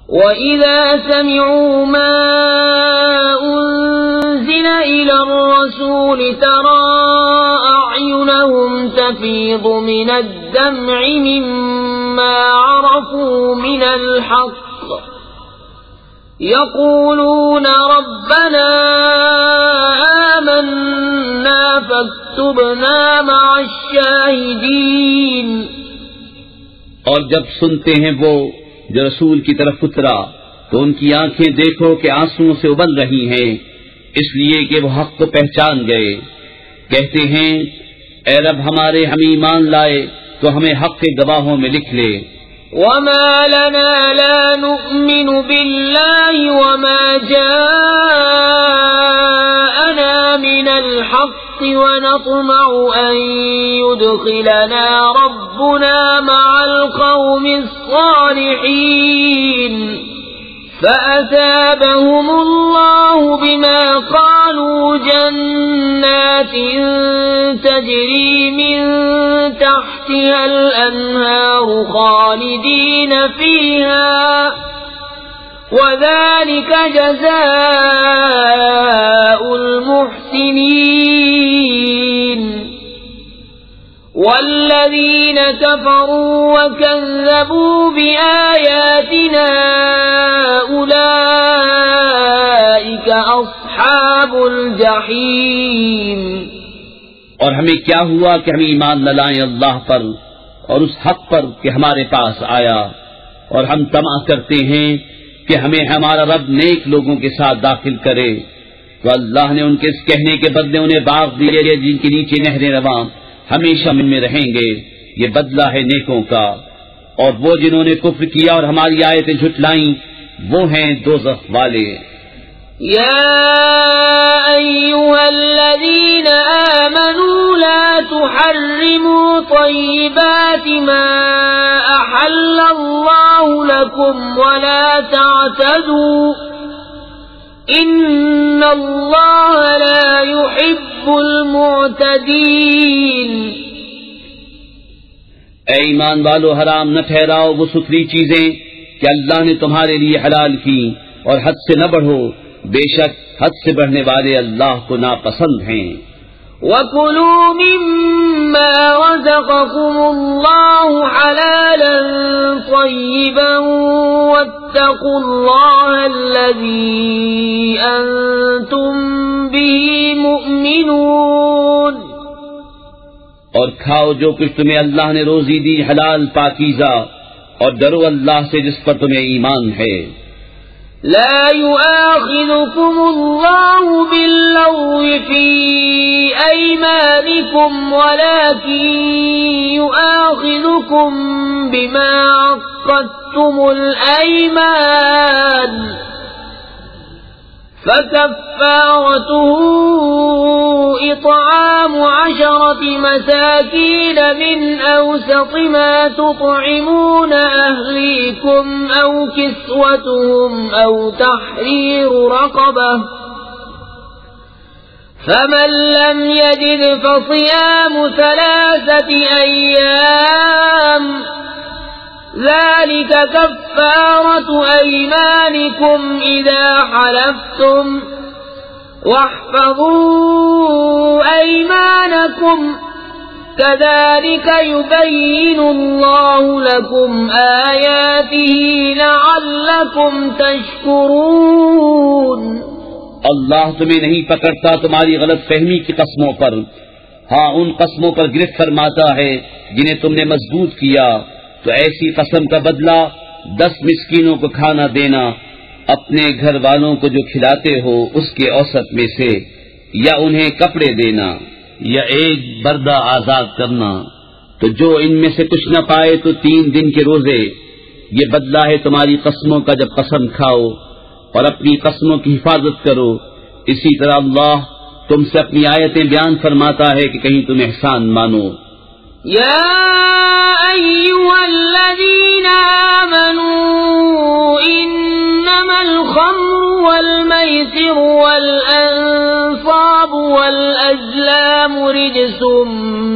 وَإِذَا سَمِعُوا مَا أُنزِلَ إِلَى الرَّسُولِ تَرَى أَعْيُنَهُمْ تَفِيضُ مِنَ الدَّمْعِ مِمَّا عَرَفُوا مِنَ الْحَقِّ يَقُولُونَ رَبَّنَا آمَنَّا فَاكْتُبْنَا مَعَ الشَّاهِدِينَ۔ اور جب سنتے ہیں وہ جو رسول کی طرف اترا تو ان کی آنکھیں دیکھو کہ آنسوؤں سے ابل رہی ہیں، اس لیے کہ وہ حق کو پہچان گئے۔ کہتے ہیں اے رب ہمارے، ہم ایمان لائے تو ہمیں حق کے گواہوں میں لکھ لے۔ وَمَا لَنَا لَا نُؤْمِنُ بِاللَّهِ وَمَا جَاءَنَا مِنَ الْحَقِّ وَنَطْمَعُ أَن يُدْخِلَنَا رَبُّنَا مَعَ الْقَوْمِ الصَّالِحِينَ فَأَثَابَهُمُ اللَّهُ بِمَا قَالُوا جَنَّاتٍ تَجْرِي مِن تَحْتِهَا الْأَنْهَارُ خَالِدِينَ فِيهَا وَذَلِكَ جَزَاءُ الْمُحْسِنِينَ۔ وَالَّذِينَ كَفَرُوا وَكَذَّبُوا بِآيَاتِنَا أُولَئِكَ أَصْحَابُ الْجَحِيمِ۔ اور ہمیں کیا ہوا کہ ہم ایمان نہ لائیں اللہ پر اور اس حق پر کہ ہمارے پاس آیا، اور ہم طمع کرتے ہیں کہ ہمیں ہمارا رب نیک لوگوں کے ساتھ داخل کرے، تو اللہ نے ان کے اس کہنے کے بدلے انہیں باغ دیے جن کے نیچے نہریں رواں ہمیشہ ان میں رہیں گے، یہ بدلہ ہے نیکوں کا۔ اور وہ جنہوں نے کفر کیا اور ہماری آیتیں جھٹلائیں وہ ہیں دوزخ والے۔ يا أيها الذين آمنوا لا تحرموا طيبات ما أحل الله لكم ولا تعتدوا إن الله لا يحب المعتدين۔ اے ایمان والو، حرام نہ ٹھہراؤ وہ ستھری چیزیں کہ اللہ نے تمہارے لیے حلال کی، اور حد سے نہ بڑھو، بے شک حد سے بڑھنے والے اللہ کو ناپسند ہیں۔ وَكُلُوا مِمَّا رَزَقَكُمُ اللَّهُ حَلَالًا طَيِّبًا وَاتَّقُوا اللَّهَ الَّذِي أَنتُم بِهِ مُؤْمِنُونَ۔ اور کھاؤ جو کچھ تمہیں اللہ نے روزی دی حلال پاکیزہ، اور ڈرو اللہ سے جس پر تمہیں ایمان ہے۔ لا يؤاخذكم الله باللغو في أيمانكم ولكن يؤاخذكم بما عقدتم الأيمان فكفارته إطعام 10 مساكين من أوسط ما تطعمون أهليكم أو كسوتهم أو تحرير رقبة فمن لم يجد فصيام 3 أيام ذلك كفارة أيمانكم إذا حلفتم واحفظوا أيمانكم كذلك يبين الله لكم آياته لعلكم تشكرون۔ اللہ تمہیں نہیں پکڑتا تمہاری غلط فہمی کی قسموں پر، ہاں ان قسموں پر گرفت فرماتا ہے جنہیں تم نے مضبوط کیا، تو ایسی قسم کا بدلہ 10 مسکینوں کو کھانا دینا، اپنے گھر والوں کو جو کھلاتے ہو اس کے اوسط میں سے، یا انہیں کپڑے دینا، یا ایک بردہ آزاد کرنا۔ تو جو ان میں سے کچھ نہ پائے تو 3 دن کے روزے۔ یہ بدلہ ہے تمہاری قسموں کا جب قسم کھاؤ، اور اپنی قسموں کی حفاظت کرو۔ اسی طرح اللہ تم سے اپنی آیتیں بیان فرماتا ہے کہ کہیں تم احسان مانو۔ يا أيها الذين آمنوا إنما الخمر والميسر والأنصاب والأزلام رجس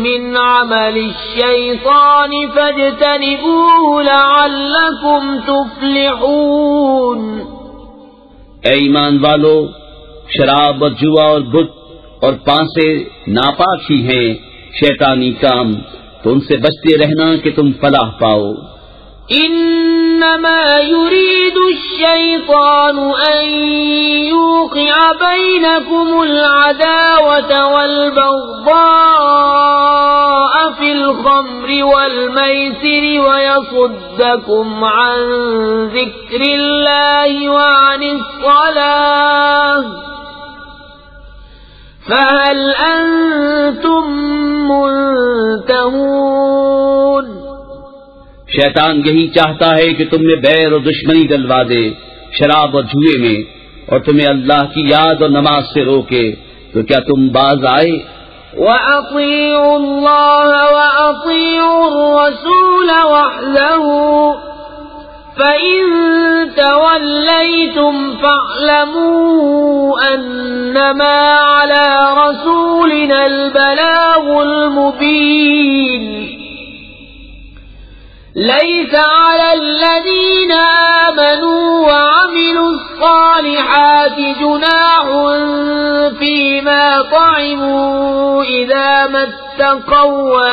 من عمل الشيطان فاجتنبوه لعلكم تفلحون۔ اے ایمان والو، شراب اور جوا اور بت اور پانسے ناپاک ہی ہیں شیطانی کام، تو ان سے بچتے رہنا کہ تم فلاح پاؤ۔ انما يريد الشيطان ان يوقع بينكم العداوة والبغضاء في الخمر والميسر ويصدكم عن ذكر الله وعن الصلاة فهل انتم منتهون؟ شیطان یہی چاہتا ہے کہ تم میں بیر اور دشمنی ڈلوا دے شراب اور جوئے میں، اور تمہیں اللہ کی یاد اور نماز سے روکے، تو کیا تم باز آئے؟ وَأَطِيعُوا اللَّهَ وَأَطِيعُوا الرَّسُولَ وَاحْذَرُوا فَإِن تَوَلَّيْتُمْ فَاعْلَمُوا أَنَّمَا عَلَى رَسُولِنَا الْبَلَاغُ الْمُبِينُ۔ لَيْسَ عَلَى الَّذِينَ آمَنُوا وَعَمِلُوا الصَّالِحَاتِ جُنَاحٌ فِيمَا طَعِمُوا إِذَا مَا اتَّقَوْا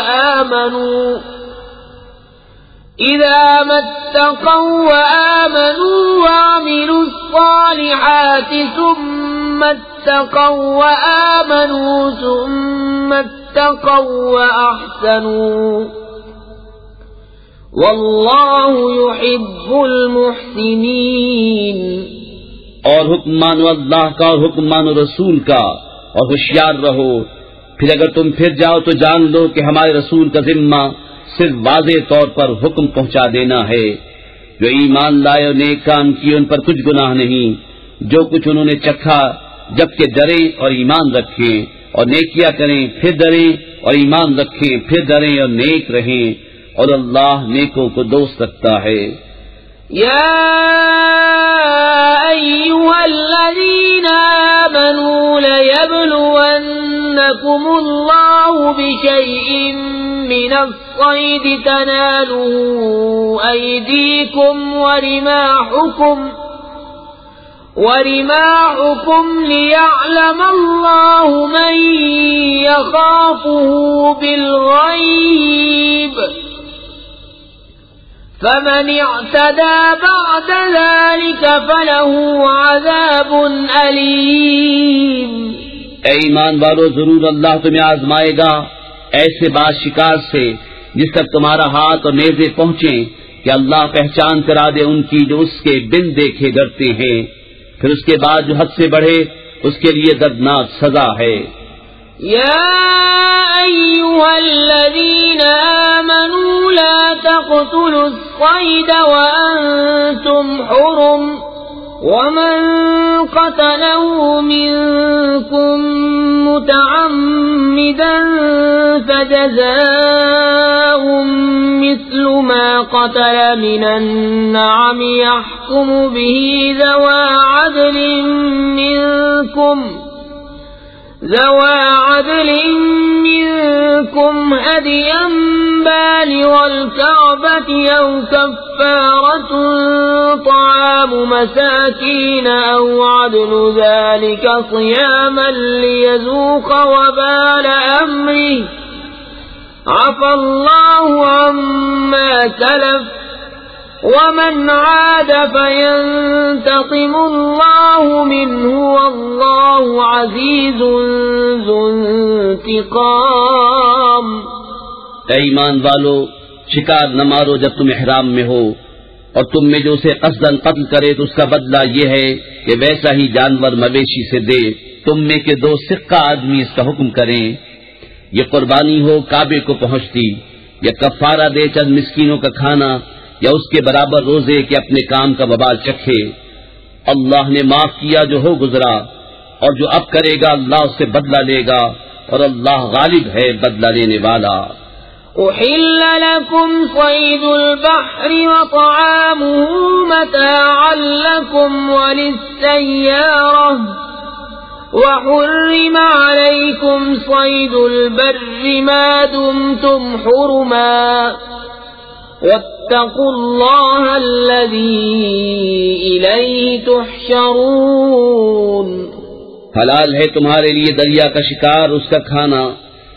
وَآمَنُوا وَعَمِلُوا الصَّالِحَاتِ ثُمَّ اتَّقَوْا وَآمَنُوا ثُمَّ اتَّقَوْا وَأَحْسَنُوا واللہ يحب المحسنین۔ اور حکم مانو اللہ کا اور حکم مانو رسول کا، اور ہوشیار رہو۔ پھر اگر تم پھر جاؤ تو جان لو کہ ہمارے رسول کا ذمہ صرف واضح طور پر حکم پہنچا دینا ہے۔ جو ایمان لائے اور نیک کام کیے ان پر کچھ گناہ نہیں، جو کچھ انہوں نے چکھا، جبکہ ڈریں اور ایمان رکھیں، اور نیکیاں کریں پھر ڈریں، اور ایمان رکھیں پھر ڈریں اور نیک رہیں، اور اللہ نیکوں کو دوست رکھتا ہے۔ یا ایھا الذین آمنوا لیبلونکم اللہ بشیء من الصید تنالہ ایدیکم ورماحکم لیعلم اللہ من یخافہ بالغیب فمن اعتدى بعد ذلك فله عذاب علیم۔ اے ایمان والو، ضرور اللہ تمہیں آزمائے گا ایسے باز شکار سے جس تک تمہارا ہاتھ اور نیزے پہنچیں، کہ اللہ پہچان کرا دے ان کی جو اس کے بن دیکھے ڈرتے ہیں، پھر اس کے بعد جو حد سے بڑھے اس کے لیے دردناک سزا ہے۔ یا ایھا الذین آمنوا لا تقتلوا الصید وانتم حرم ومن قتله منكم متعمدا فجزاء مثل ما قتل من النعم يحكم به ذوى عدل منكم هديا بالغ الكعبة أو كفارة طعام مساكين أو عدل ذلك صياما ليذوق وبال أمره عفى الله عما سلف ومن عاد فينتقم الله منه والله عزيز ذو انتقام۔ اے ایمان والو، شکار نہ مارو جب تم احرام میں ہو، اور تم میں جو اسے قصداً قتل کرے تو اس کا بدلہ یہ ہے کہ ویسا ہی جانور مویشی سے دے۔ تم میں کے دو سکہ آدمی اس کا حکم کریں، یہ قربانی ہو کعبے کو پہنچتی، یا کفارہ دے چند مسکینوں کا کھانا، یا اس کے برابر روزے کہ اپنے کام کا وبال چکھے۔ اللہ نے معاف کیا جو ہو گزرا، اور جو اب کرے گا اللہ اس سے بدلہ لے گا، اور اللہ غالب ہے بدلہ لینے والا۔ أحل لكم صيد البحر وطعامه متاعا لكم وللسيارة وحرم عليكم صيد البر ما دمتم حرما واتقوا الله الذي إليه تحشرون۔ حلال ہے تمہارے لیے دریا کا شکار، اس کا کھانا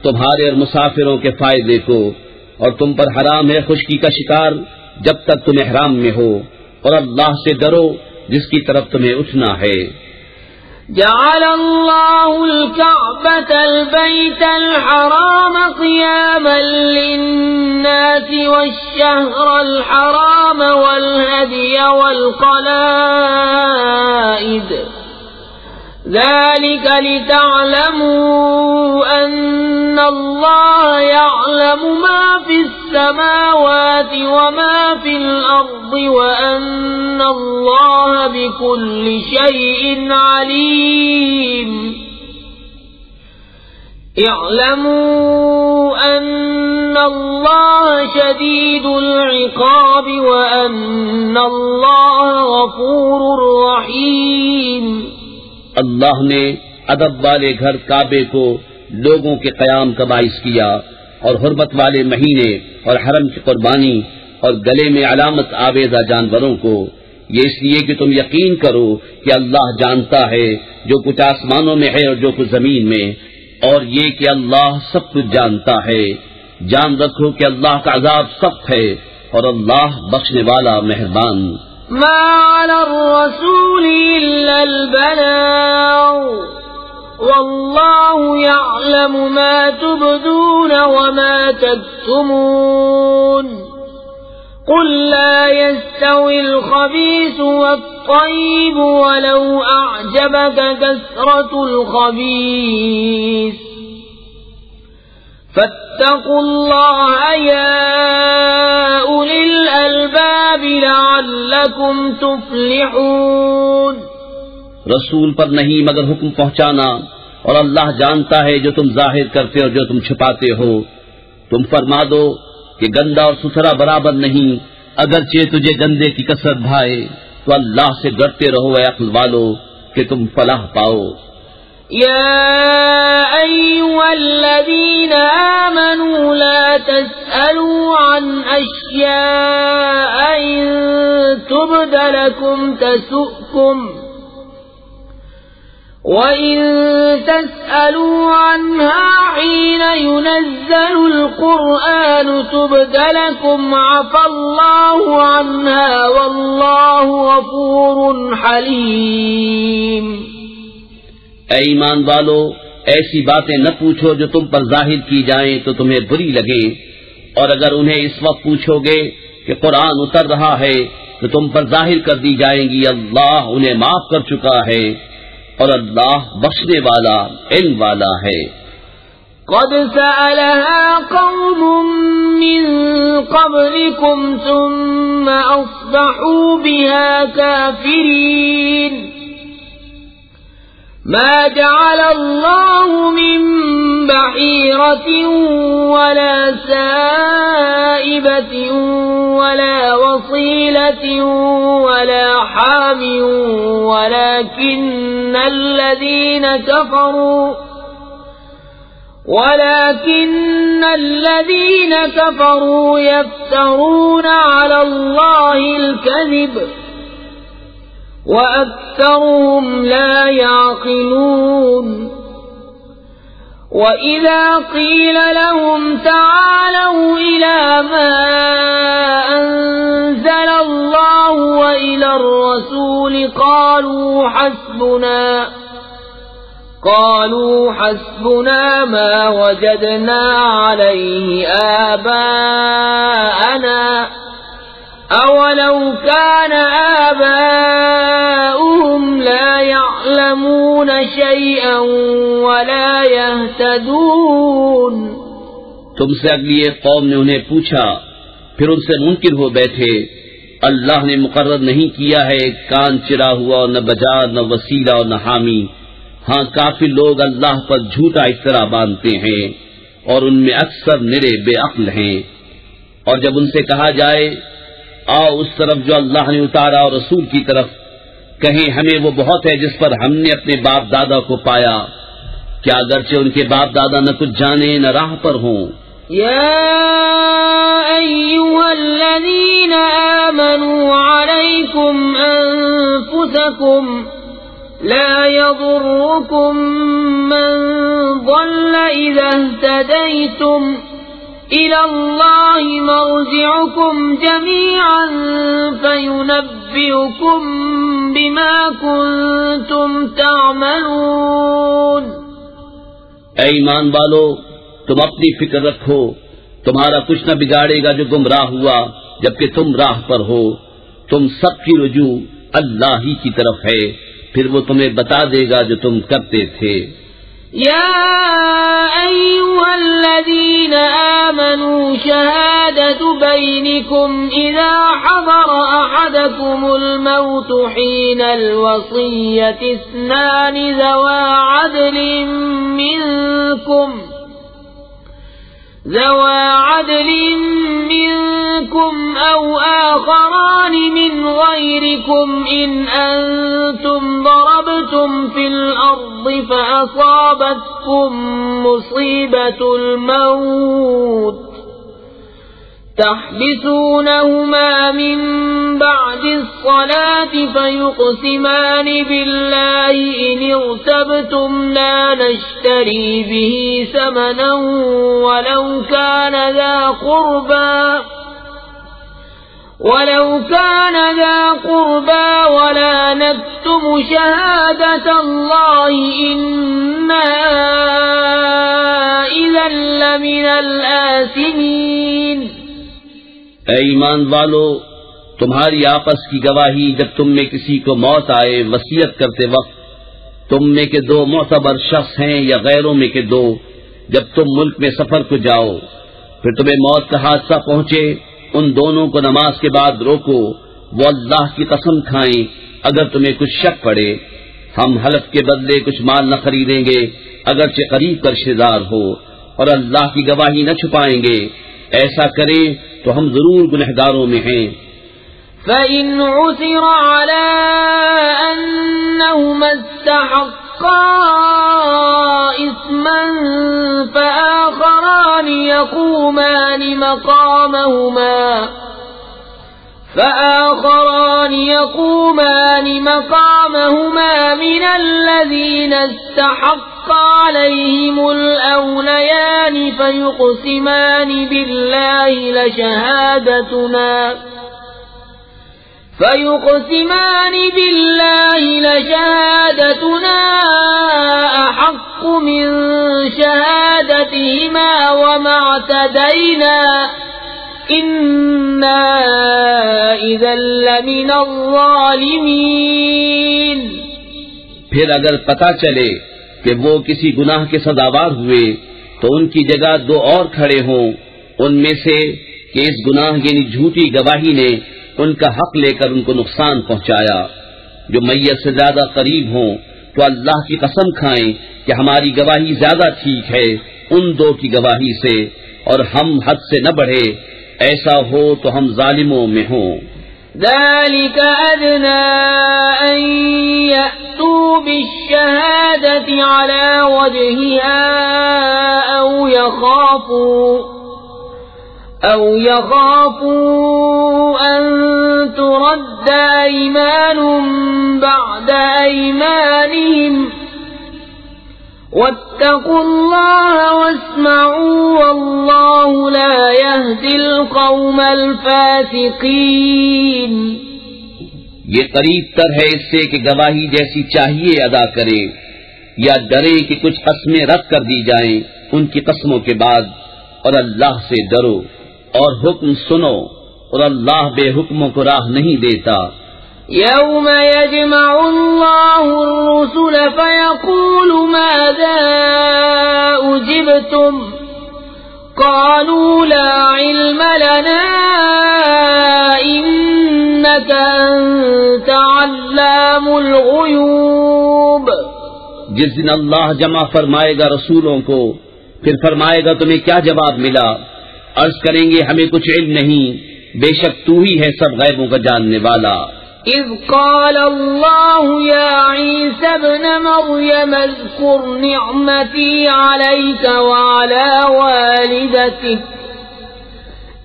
تمہارے اور مسافروں کے فائدے کو، اور تم پر حرام ہے خشکی کا شکار جب تک تم احرام میں ہو، اور اللہ سے ڈرو جس کی طرف تمہیں اٹھنا ہے۔ جعل الله الكعبة البيت الحرام قياما للناس والشهر الحرام والهدي والقلائد ذلك لتعلموا أن الله يعلم ما في السماوات وما في الأرض وأن الله بكل شيء عليم۔ اعلموا أن الله شديد العقاب وأن الله غفور رحيم۔ اللہ نے ادب والے گھر کعبے کو لوگوں کے قیام کا باعث کیا، اور حرمت والے مہینے اور حرم کی قربانی اور گلے میں علامت آویزہ جانوروں کو، یہ اس لیے کہ تم یقین کرو کہ اللہ جانتا ہے جو کچھ آسمانوں میں ہے اور جو کچھ زمین میں، اور یہ کہ اللہ سب کچھ جانتا ہے۔ جان رکھو کہ اللہ کا عذاب سخت ہے اور اللہ بخشنے والا مہربان۔ ما على الرسول إلا البلاغ والله يعلم ما تبدون وما تكتمون۔ قل لا يستوي الخبيث والطيب ولو أعجبك كثرة الخبيث فاتقوا الله يا أولي الألباب لعلكم تفلحون۔ رسول پر نہیں مگر حکم پہنچانا، اور اللہ جانتا ہے جو تم ظاہر کرتے اور جو تم چھپاتے ہو۔ تم فرما دو کہ گندا اور ستھرا برابر نہیں، اگرچہ تجھے گندے کی کثرت بھائے، تو اللہ سے ڈرتے رہو اے عقل والو کہ تم فلاح پاؤ۔ يا أيها الذين آمنوا لا تسألوا عن أشياء إن تبد لكم تسؤكم وإن تسألوا عنها حين ينزل القرآن تبد لكم عفى الله عنها والله غفور حليم۔ اے ایمان والو، ایسی باتیں نہ پوچھو جو تم پر ظاہر کی جائیں تو تمہیں بری لگے، اور اگر انہیں اس وقت پوچھو گے کہ قرآن اتر رہا ہے تو تم پر ظاہر کر دی جائیں گی، اللہ انہیں معاف کر چکا ہے اور اللہ بخشنے والا علم والا ہے۔ قد سألها قوم من قبلكم ثم أصبحوا بها كافرين۔ ما جعل الله من بحيرة ولا سائبة ولا وصيلة ولا حام ولكن الذين كفروا يفترون على الله الكذب وأكثرهم لا يعقلون۔ وإذا قيل لهم تعالوا إلى ما أنزل الله وإلى الرسول قالوا حسبنا ما وجدنا عليه آباءنا أولو كان آباؤهم لا يعلمون شيئا ولا يهتدون۔ تم سے اگلی ایک قوم نے انہیں پوچھا، پھر ان سے منکر ہو بیٹھے، اللہ نے مقرر نہیں کیا ہے کان چرا ہوا اور نہ بجار نہ وسیلہ اور نہ حامی۔ ہاں کافی لوگ اللہ پر جھوٹا افطرا باندھتے ہیں اور ان میں اکثر نرے بے عقل ہیں۔ اور جب ان سے کہا جائے آؤ اس طرف جو اللہ نے اتارا اور رسول کی طرف، کہیں ہمیں وہ بہت ہے جس پر ہم نے اپنے باپ دادا کو پایا، کیا اگرچہ ان کے باپ دادا نہ کچھ جانے نہ راہ پر ہوں۔ يا أيها الذين آمنوا عليكم أنفسكم لا يضركم من ضل إذا اهتديتم إلى الله مرجعكم جميعا فينبئكم بما كنتم تعملون۔ اے ایمان والو، تم اپنی فکر رکھو، تمہارا کچھ نہ بگاڑے گا جو گمراہ ہوا جبکہ تم راہ پر ہو۔ تم سب کی رجوع اللہ ہی کی طرف ہے، پھر وہ تمہیں بتا دے گا جو تم کرتے تھے۔ يا أيها الذين آمنوا شهادة بينكم إذا حضر أحدكم الموت حين الوصية اثنان ذوى عدل منكم أو آخران من غيركم إن أنتم ضربتم في الأرض فأصابتكم مصيبة الموت تحبسونهما من بعد الصلاة فيقسمان بالله إن ارتبتم لا نشتري به ثمنا ولو كان ذا قربى ولا نكتم شهادة الله إنا إذا لمن الآثمين۔ اے ایمان والو، تمہاری آپس کی گواہی جب تم میں کسی کو موت آئے وصیت کرتے وقت، تم میں کے دو معتبر شخص ہیں یا غیروں میں کے دو، جب تم ملک میں سفر کو جاؤ پھر تمہیں موت کا حادثہ پہنچے، ان دونوں کو نماز کے بعد روکو، وہ اللہ کی قسم کھائیں اگر تمہیں کچھ شک پڑے، ہم حلف کے بدلے کچھ مال نہ خریدیں گے اگرچہ قریب کا رشتہ دار ہو، اور اللہ کی گواہی نہ چھپائیں گے، ایسا کریں تو ہم ضرور گنہگاروں میں ہیں۔ فَإِنْ عُثِرَ عَلَىٰ أَنَّهُمَا اسْتَحَقَّا إِثْمًا فَآخَرَانِ يَقُومَانِ مَقَامَهُمَا مِنَ الَّذِينَ استحق عليهم الأوليان فيقسمان بالله لشهادتنا أحق من شهادتهما وما اعتدينا إنا إذا لمن الظالمين۔ پھر اگر پتہ چلے کہ وہ کسی گناہ کے سزاوار ہوئے تو ان کی جگہ دو اور کھڑے ہوں ان میں سے کہ اس گناہ یعنی جھوٹی گواہی نے ان کا حق لے کر ان کو نقصان پہنچایا، جو میت سے زیادہ قریب ہوں تو اللہ کی قسم کھائیں کہ ہماری گواہی زیادہ ٹھیک ہے ان دو کی گواہی سے، اور ہم حد سے نہ بڑھے، ایسا ہو تو ہم ظالموں میں ہوں۔ ذلك أدنى أن يأتوا بالشهادة على وجهها أو يخافوا أن ترد أيمان بعد أيمانهم واتقوا الله واسمعوا والله لا يهدي القوم الفاسقين۔ یہ قریب تر ہے اس سے کہ گواہی جیسی چاہیے ادا کرے، یا ڈرے کہ کچھ قسمیں رد کر دی جائیں ان کی قسموں کے بعد، اور اللہ سے ڈرو اور حکم سنو، اور اللہ بے حکموں کو راہ نہیں دیتا۔ يوم يجمع الله الرسل فيقول ماذا أجبتم قالوا لا علم لنا إنك أنت علام الغيوب۔ جس دن اللہ جمع فرمائے گا رسولوں کو، پھر فرمائے گا تمہیں کیا جواب ملا؟ عرض کریں گے ہمیں کچھ علم نہیں، بے شک تو ہی ہے سب غیبوں کا جاننے والا۔ إذ قال الله يا عيسى ابن مريم اذكر نعمتي عليك وعلى والدتك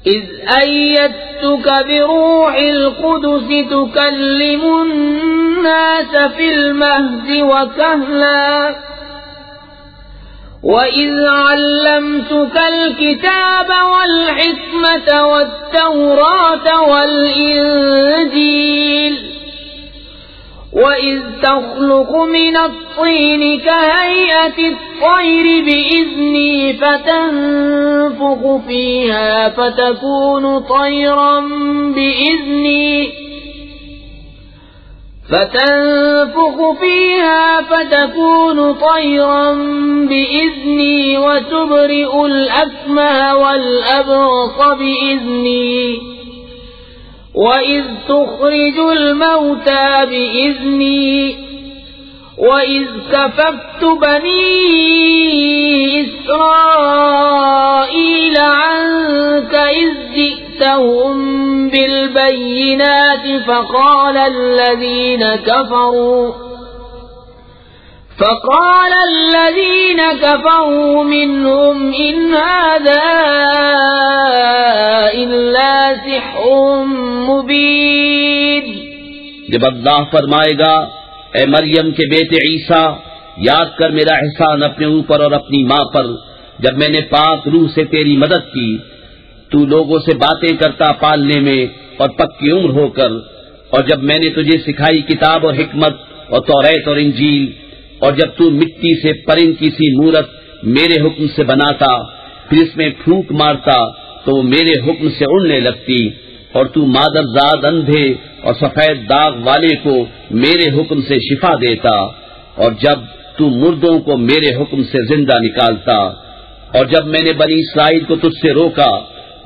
إذ أيدتك بروح القدس تكلم الناس في المهد وكهلا وإذ علمتك الكتاب والحكمة والتوراة والإنجيل وإذ تخلق من الطين كهيئة الطير بإذني فتنفخ فيها فتكون طيرا بإذني وتبرئ الأكمه والأبرص بإذني وإذ تخرج الموتى بإذني وإذ كففت بني إسرائيل عنك إذ جئتهم بالبينات فقال الذين كفروا منهم إن هذا إلا سحر مبين. جب اللہ فرمائے گا اے مریم کے بیٹے عیسیٰ یاد کر میرا احسان اپنے اوپر اور اپنی ماں پر جب میں نے پاک روح سے تیری مدد کی تو لوگوں سے باتیں کرتا پالنے میں اور پکی عمر ہو کر اور جب میں نے تجھے سکھائی کتاب اور حکمت اور توریت اور انجیل اور جب تو مٹی سے پرند کی سی مورت میرے حکم سے بناتا پھر اس میں پھونک مارتا تو وہ میرے حکم سے اڑنے لگتی اور تو مادر زاد اندھے اور سفید داغ والے کو میرے حکم سے شفا دیتا اور جب تو مردوں کو میرے حکم سے زندہ نکالتا اور جب میں نے بنی اسرائیل کو تجھ سے روکا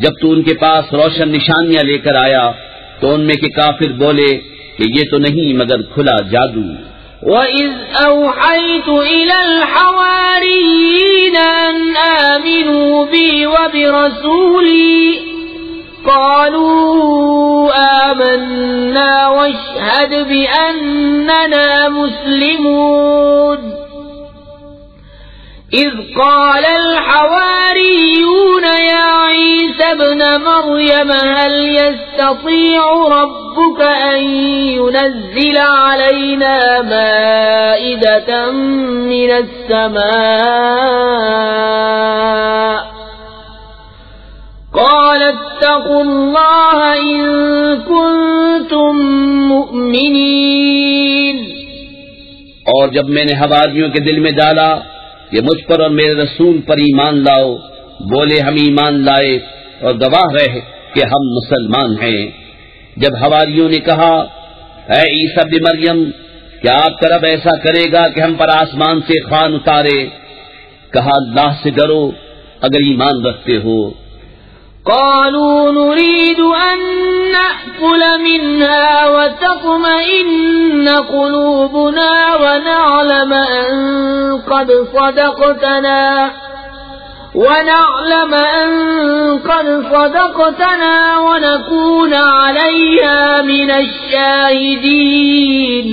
جب تو ان کے پاس روشن نشانیاں لے کر آیا تو ان میں کے کافر بولے کہ یہ تو نہیں مگر کھلا جادو. وَإِذْ أَوْحَيْتُ إِلَى الْحَوَارِيِّينَ أَنْ آمِنُوا بِي وَبِرَسُولِي قَالُوا آمَنَّا وَاشْهَدْ بِأَنَّنَا مُسْلِمُونَ. إِذْ قَالَ الْحَوَارِيُّونَ يَا عِيسَى ابْنَ مَرْيَمَ هَلْ يَسْتَطِيعُ رَبُّكَ أَن يُنَزِّلَ عَلَيْنَا مَائِدَةً مِّنَ السَّمَاءِ قَالَ اتَّقُوا اللَّهَ إِن كُنتُم مُّؤْمِنِينَ. اور جب میں نے حواریوں کے دل میں ڈالا کہ مجھ پر اور میرے رسول پر ایمان لاؤ بولے ہم ایمان لائے اور گواہ رہے کہ ہم مسلمان ہیں. جب حواریوں نے کہا اے عیسیٰ ابن مریم کیا آپ کا رب ایسا کرے گا کہ ہم پر آسمان سے خوان اتارے؟ کہا اللہ سے ڈرو اگر ایمان رکھتے ہو. قالوا نريد أن نأكل منها وتطمئن قلوبنا ونعلم أن قد صدقتنا ونكون عليها من الشاهدين.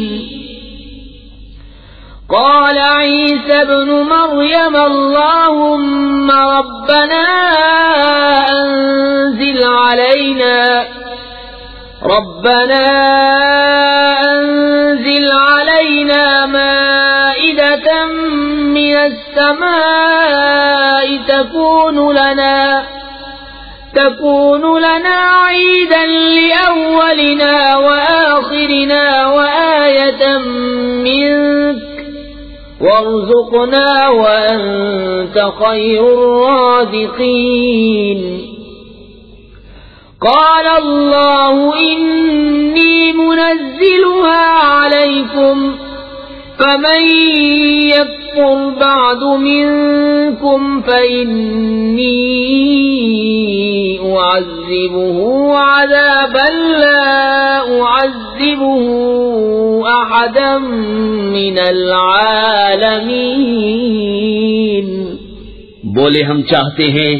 قال عيسى ابن مريم اللهم ربنا أنزل علينا مائدة من السماء تكون لنا عيدا لأولنا وآخرنا وآية منك وارزقنا وأنت خير الرازقين. قال الله إني منزلها عليكم فمن يكفر بعد منكم فإني أعذبه عذابا لا أعذبه أحدا من العالمين. بولے ہم چاہتے ہیں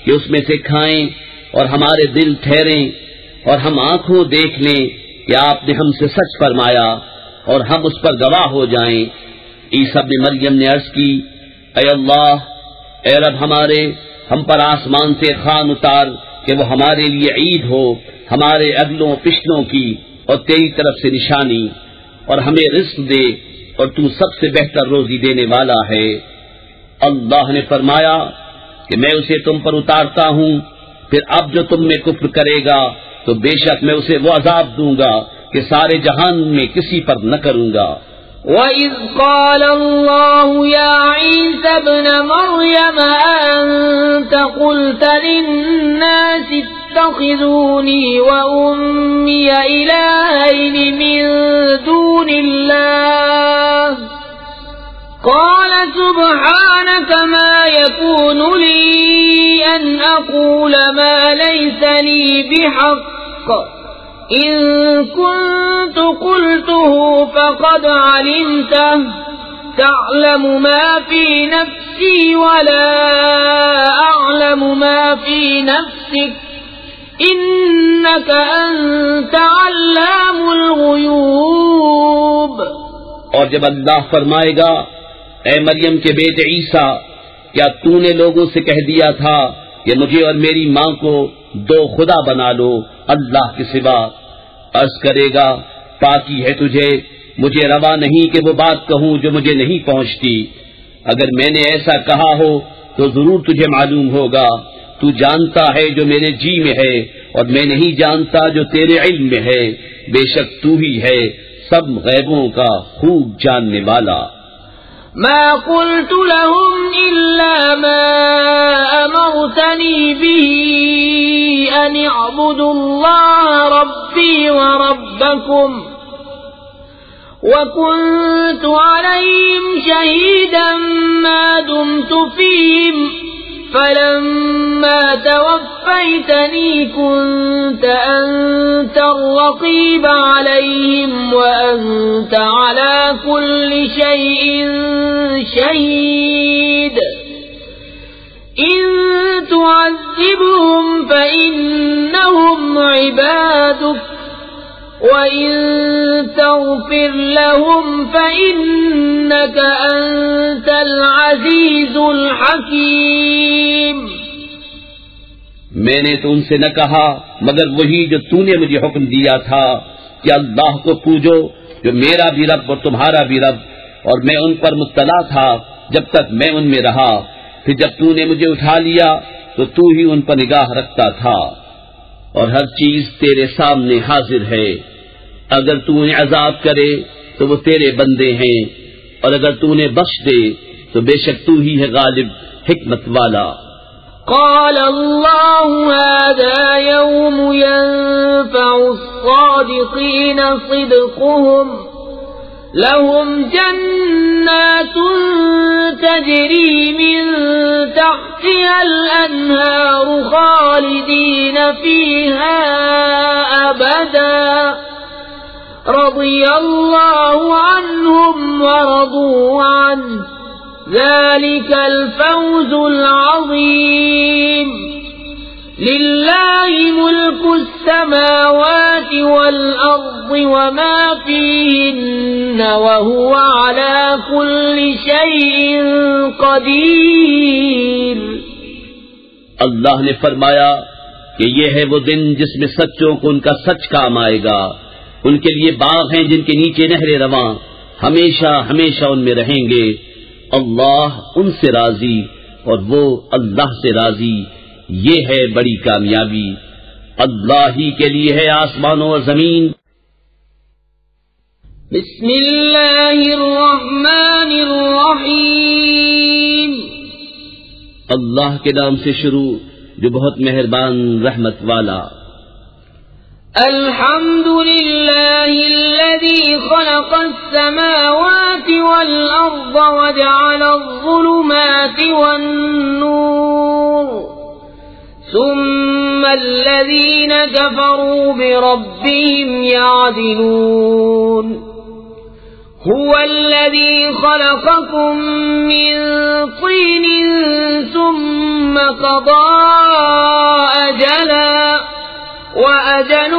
کہ اس میں سے کھائیں اور ہمارے دل ٹھہریں اور ہم آنکھوں دیکھ لیں کہ آپ نے ہم سے سچ فرمایا اور ہم اس پر گواہ ہو جائیں۔ عیسیٰ ابن مریم نے عرض کی، اے اللہ، اے رب ہمارے، ہم پر آسمان سے خوان اتار کہ وہ ہمارے لیے عید ہو، ہمارے اگلوں پچھلوں کی اور تیری طرف سے نشانی، اور ہمیں رزق دے، اور تو سب سے بہتر روزی دینے والا ہے۔ اللہ نے فرمایا کہ میں اسے تم پر اتارتا ہوں، پھر اب جو تم میں کفر کرے گا تو بے شک میں اسے وہ عذاب دوں گا کہ سارے جہان میں کسی پر نہ کروں گا۔ وَإِذْ قَالَ اللَّهُ يَا عِيسَى ابْنَ مَرْيَمَ أَنْتَ قُلْتَ لِلنَّاسِ اتَّخِذُونِي وَأُمِّيَ إِلَٰهَيْنِ مِن دُونِ اللَّهِ قَالَ سُبْحَانَكَ مَا يَكُونُ لِي أَنْ أَقُولَ مَا لَيْسَ لِي بِحَقٍّ إِن كُنتُ قُلْتُهُ فَقَدْ عَلِمْتَهُ تَعْلَمُ مَا فِي نَفْسِي وَلَا أَعْلَمُ مَا فِي نَفْسِكَ إِنَّكَ أَنْتَ عَلَّامُ الْغُيُوبِ۔ اور جب اللہ فرمائے گا، اے مریم کے بیٹے عیسیٰ، کیا تو نے لوگوں سے کہہ دیا تھا کہ مجھے اور میری ماں کو دو خدا بنا لو اللہ کے سوا؟ عرض کرے گا، پاکی ہے تجھے، مجھے روا نہیں کہ وہ بات کہوں جو مجھے نہیں پہنچتی۔ اگر میں نے ایسا کہا ہو تو ضرور تجھے معلوم ہوگا۔ تو جانتا ہے جو میرے جی میں ہے، اور میں نہیں جانتا جو تیرے علم میں ہے۔ بے شک تو ہی ہے سب غیبوں کا خوب جاننے والا۔ ما قلت لهم إلا ما أمرتني به أن اعبدوا الله ربي وربكم وكنت عليهم شهيدا ما دمت فيهم فلما توفيتني كنت أنت الرقيب عليهم وأنت على كل شيء شهيد إن تعذبهم فإنهم عبادك وَإِن تَغْفِرْ لَهُمْ فَإِنَّكَ أَنْتَ الْعَزِيزُ الْحَكِيمُ۔ میں نے تو ان سے نہ کہا مگر وہی جو تو نے مجھے حکم دیا تھا کہ اللہ کو پوجو جو میرا بھی رب اور تمہارا بھی رب، اور میں ان پر مطلع تھا جب تک میں ان میں رہا۔ پھر جب تو نے مجھے اٹھا لیا تو تو ہی ان پر نگاہ رکھتا تھا، اور ہر چیز تیرے سامنے حاضر ہے۔ اگر تو انہیں عذاب کرے تو وہ تیرے بندے ہیں، اور اگر تو انہیں بخش دے تو بے شک تو ہی ہے غالب حکمت والا۔ قال الله هذا يوم ينفع الصادقين صدقهم لهم جنات تجري من تحتها الأنهار خالدين فيها أبدا رضي الله عنهم ورضوا عنه ذلك الفوز العظيم لله ملك السماوات والأرض وما فيهن وهو على كل شيء قدير۔ اللہ نے فرمایا کہ یہ ہے وہ دن جس میں سچوں کو ان کا سچ کام آئے گا۔ ان کے لیے باغ ہیں جن کے نیچے نہریں رواں، ہمیشہ ہمیشہ ان میں رہیں گے۔ اللہ ان سے راضی اور وہ اللہ سے راضی، یہ ہے بڑی کامیابی۔ اللہ ہی کے لیے ہے آسمانوں اور زمین۔ بسم اللہ الرحمن الرحیم۔ اللہ کے نام سے شروع جو بہت مہربان رحمت والا۔ الحمد لله الذي خلق السماوات والأرض وجعل الظلمات والنور ثم الذين كفروا بربهم يعدلون هو الذي خلقكم من طين ثم قضى أجلا وأجل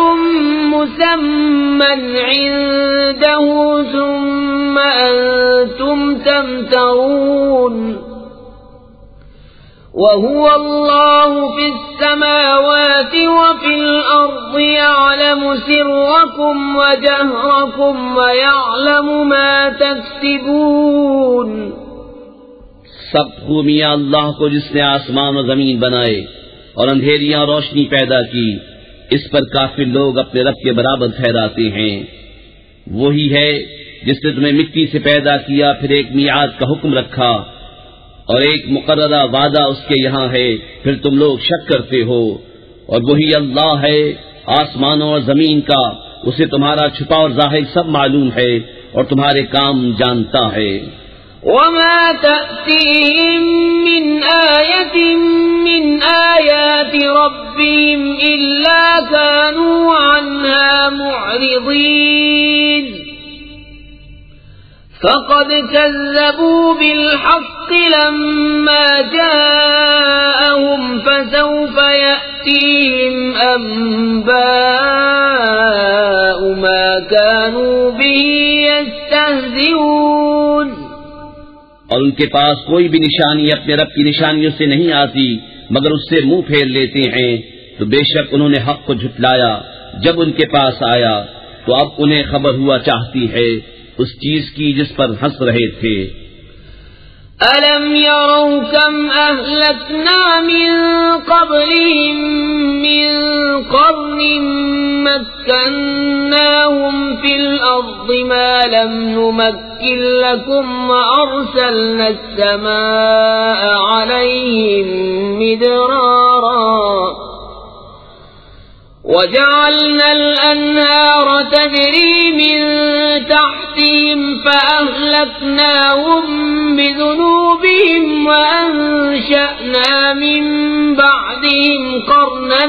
مسمى عنده ثم أنتم تمترون وهو الله في السماوات وفي الأرض يعلم سركم وجهركم ويعلم ما تكسبون. سب خوبیاں اللہ کو جس نے آسمان و زمین بنائے اور اندھیریاں روشنی پیدا کی، اس پر کافر لوگ اپنے رب کے برابر ٹھہراتے ہیں. وہی ہے جس نے تمہیں مٹی سے پیدا کیا، پھر ایک میعاد کا حکم رکھا اور ایک مقررہ وعدہ اس کے یہاں ہے، پھر تم لوگ شک کرتے ہو. اور وہی اللہ ہے آسمانوں اور زمین کا، اسے تمہارا چھپا اور ظاہر سب معلوم ہے اور تمہارے کام جانتا ہے. وما تأتيهم من آية من آيات ربهم إلا كانوا عنها معرضين فقد كذبوا بالحق لما جاءهم فسوف يأتيهم أنباء ما كانوا به يستهزئون. اور ان کے پاس کوئی بھی نشانی اپنے رب کی نشانیوں سے نہیں آتی مگر اس سے منہ پھیر لیتے ہیں. تو بے شک انہوں نے حق کو جھٹلایا جب ان کے پاس آیا، تو اب انہیں خبر ہوا چاہتی ہے اس چیز کی جس پر ہنس رہے تھے. أَلَمْ يَرَوْا كَمْ أَهْلَكْنَا مِنْ قَبْلِهِمْ مِنْ قَرْنٍ مَكَّنَّاهُمْ فِي الْأَرْضِ مَا لَمْ نُمَكِّنْ لَكُمْ وَأَرْسَلْنَا السَّمَاءَ عَلَيْهِمْ مِدْرَارًا وَجَعَلْنَا الْأَنْهَارَ تَجْرِي مِنْ تَحْتِهِمْ فَأَهْلَكْنَاهُمْ بِذُنُوبِهِمْ وَأَنشَأْنَا مِنْ بَعْدِهِمْ قَرْنًا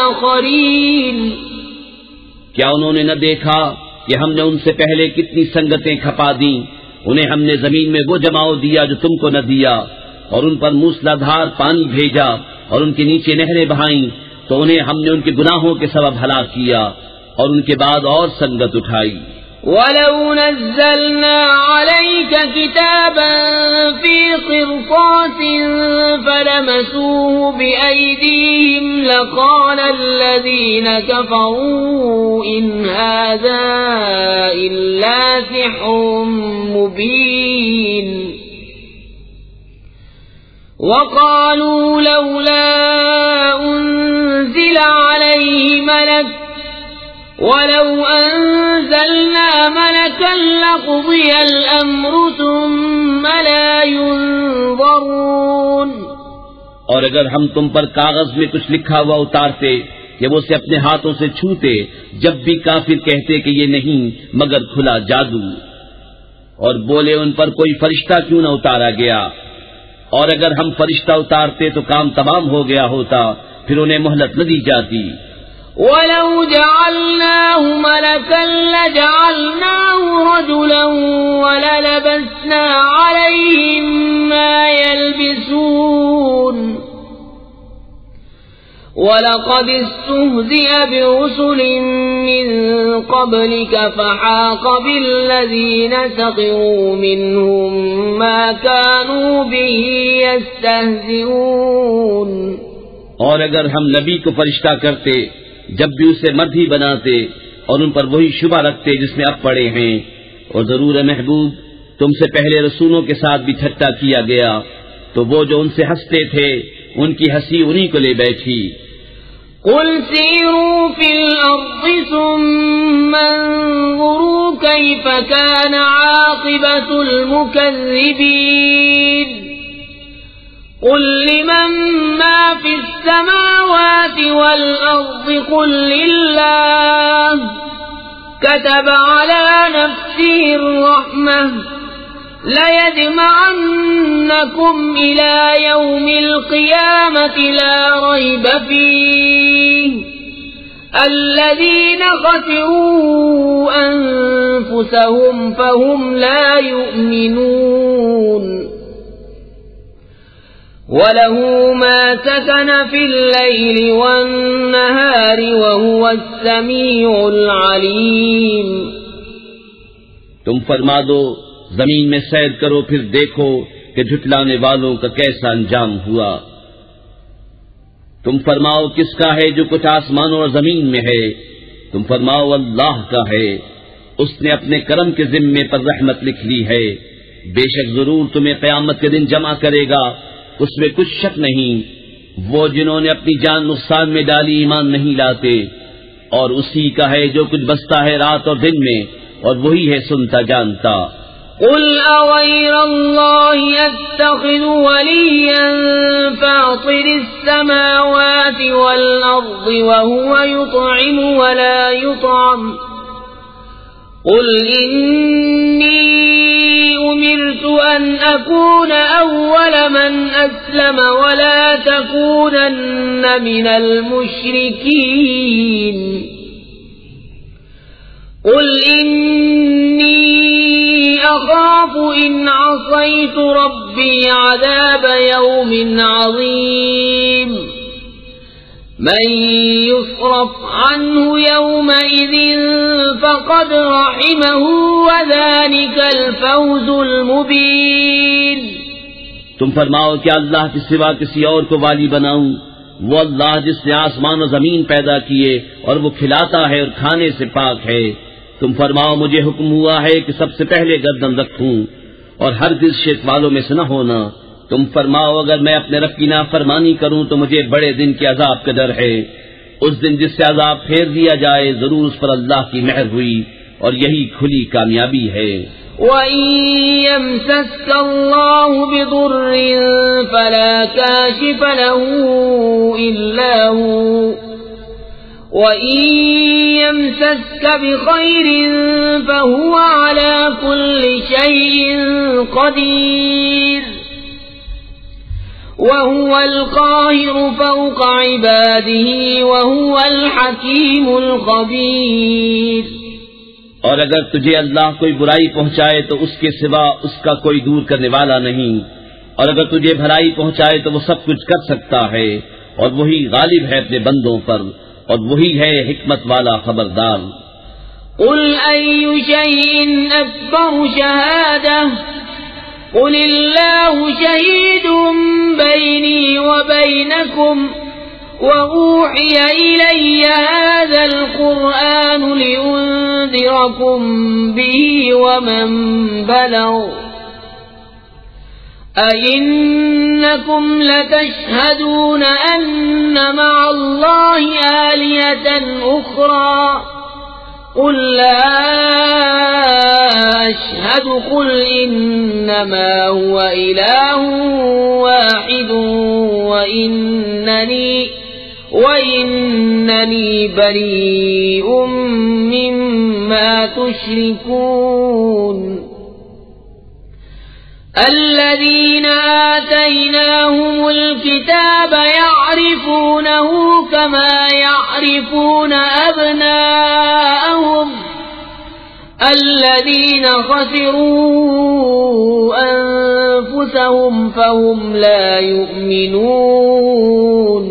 آخَرِينَ. کیا انہوں نے نہ دیکھا کہ ہم نے ان سے پہلے کتنی سنگتیں کھپا دیں؟ انہیں ہم نے زمین میں وہ جماؤ دیا جو تم کو نہ دیا، اور ان پر موسلا دھار پانی بھیجا اور ان کے نیچے نہریں بہائیں، تو انہیں ہم نے ان کے گناہوں کے سبب ہلاک کیا اور ان کے بعد اور سنگت اٹھائی. وَلَوْ نَزَّلْنَا عَلَيْكَ كِتَابًا فِي قِرْطَاسٍ فَلَمَسُوهُ بِأَيْدِيهِمْ لَقَالَ الَّذِينَ كَفَرُوا إِنْ هَذَا إِلَّا سِحْرٌ مُبِينٌ. وَقَالُوا لَوْلَا أُنزِلَ عَلَيْهِ مَلَكٌ وَلَوْ أَنزَلْنَا مَلَكًا لَقُضِيَ الْأَمْرُ ثُمَّ لَا يُنظَرُونَ. اور اگر ہم تم پر کاغذ میں کچھ لکھا ہوا اتارتے کہ وہ اسے اپنے ہاتھوں سے چھوتے، جب بھی کافر کہتے کہ یہ نہیں مگر کھلا جادو، اور بولے ان پر کوئی فرشتہ کیوں نہ اتارا گیا. اور اگر ہم فرشتہ اتارتے تو کام تمام ہو گیا ہوتا، پھر انہیں مہلت نہ دی جاتی. وَلَوْ جَعَلْنَاهُ مَلَكًا لَجَعَلْنَاهُ رَجُلًا وَلَلَبَسْنَا عَلَيْهِمْ مَا يَلْبِسُونَ. وَلَقَدِ اسْتُهْزِئَ بِرُسُلٍ مِّن قَبْلِكَ فَحَاقَ بِالَّذِينَ سَخِرُوا مِنْهُمْ مَا كَانُوا بِهِ يَسْتَهْزِئُونَ. اور اگر ہم نبی کو فرشتہ کرتے جب بھی اسے مرد ہی بناتے اور ان پر وہی شبہ رکھتے جس میں اب پڑے ہیں، اور ضرور محبوب تم سے پہلے رسولوں کے ساتھ بھی ٹھٹا کیا گیا، تو وہ جو ان سے ہنستے تھے ان کی ہنسی انہی کو لے بیٹھی. قُلْ سِيرُوا فِي الْأَرْضِ ثُمَّ انظُرُوا كَيْفَ كَانَ عَاقِبَةُ الْمُكَذِّبِينَ. قُلْ لِمَن مَّا فِي السَّمَاوَاتِ وَالْأَرْضِ قُل لِّلَّهِ كَتَبَ عَلَى نَفْسِهِ الرَّحْمَةَ لَيَجْمَعَنَّكُمْ إِلَى يَوْمِ الْقِيَامَةِ لَا رَيْبَ فِيهِ الَّذِينَ خَسِرُوا أَنفُسَهُمْ فَهُمْ لَا يُؤْمِنُونَ. وَلَهُ مَا سَكَنَ فِي اللَّيْلِ وَالنَّهَارِ وَهُوَ السَّمِيعُ الْعَلِيمُ۔ تم فرما دو زمین میں سیر کرو پھر دیکھو کہ جھٹلانے والوں کا کیسا انجام ہوا۔ تم فرماؤ کس کا ہے جو کچھ آسمانوں اور زمین میں ہے؟ تم فرماؤ اللہ کا ہے، اس نے اپنے کرم کے ذمے پر رحمت لکھ لی ہے، بے شک ضرور تمہیں قیامت کے دن جمع کرے گا، اس میں کچھ شک نہیں۔ وہ جنہوں نے اپنی جان نقصان میں ڈالی ایمان نہیں لاتے، اور اسی کا ہے جو کچھ بستا ہے رات اور دن میں، اور وہی ہے سنتا جانتا۔ قل أغير الله أتخذ وليا فاطر السماوات والأرض وهو يطعم ولا يطعم قل إني أمرت أن أكون أول من أسلم ولا تكونن من المشركين قل إني أخاف إن عصيت ربي عذاب يوم عظيم من يصرف عنه يومئذ فقد رحمه وذلك الفوز المبين۔ تم فرماؤ کیا اللہ کے سوا کسی اور کو والی بناؤں؟ وہ اللہ جس نے آسمان و زمین پیدا کیے اور وہ کھلاتا ہے اور کھانے سے پاک ہے۔ تم فرماؤ مجھے حکم ہوا ہے کہ سب سے پہلے گردن رکھوں اور ہرگز شرک والوں میں سے نہ ہونا۔ تم فرماؤ اگر میں اپنے رب کی نافرمانی کروں تو مجھے بڑے دن کے عذاب کا ڈر ہے، اس دن جس سے عذاب پھیر دیا جائے، ضرور اس پر اللہ کی مہر ہوئی اور یہی کھلی کامیابی ہے۔ وَإِن يَمْسَسْكَ اللَّهُ بِضُرٍّ فَلَا كَاشِفَ لَهُ إِلَّا هُوَ وَإِن يَمْسَسْكَ بِخَيْرٍ فَهُوَ عَلَى كُلِّ شَيْءٍ قَدِيرٌ وَهُوَ الْقَاهِرُ فَوْقَ عِبَادِهِ وَهُوَ الْحَكِيمُ الْخَبِيرُ۔ اور اگر تجھے اللہ کوئی برائی پہنچائے تو اس کے سوا اس کا کوئی دور کرنے والا نہیں، اور اگر تجھے بھلائی پہنچائے تو وہ سب کچھ کر سکتا ہے، اور وہی غالب ہے اپنے بندوں پر، اور وہی ہے حکمت والا خبردار۔ قل أي شيء أكبر شهادة قل الله شهيد بيني وبينكم وأوحي إلي هذا القرآن لأنذركم به ومن بلغ أئنكم لتشهدون أن مع الله آلهة أخرى قل لا أشهد قل إنما هو إله واحد وإنني بريء مما تشركون۔ الذين آتيناهم الكتاب يعرفونه كما يعرفون أبناءهم الذين خسروا أنفسهم فهم لا يؤمنون۔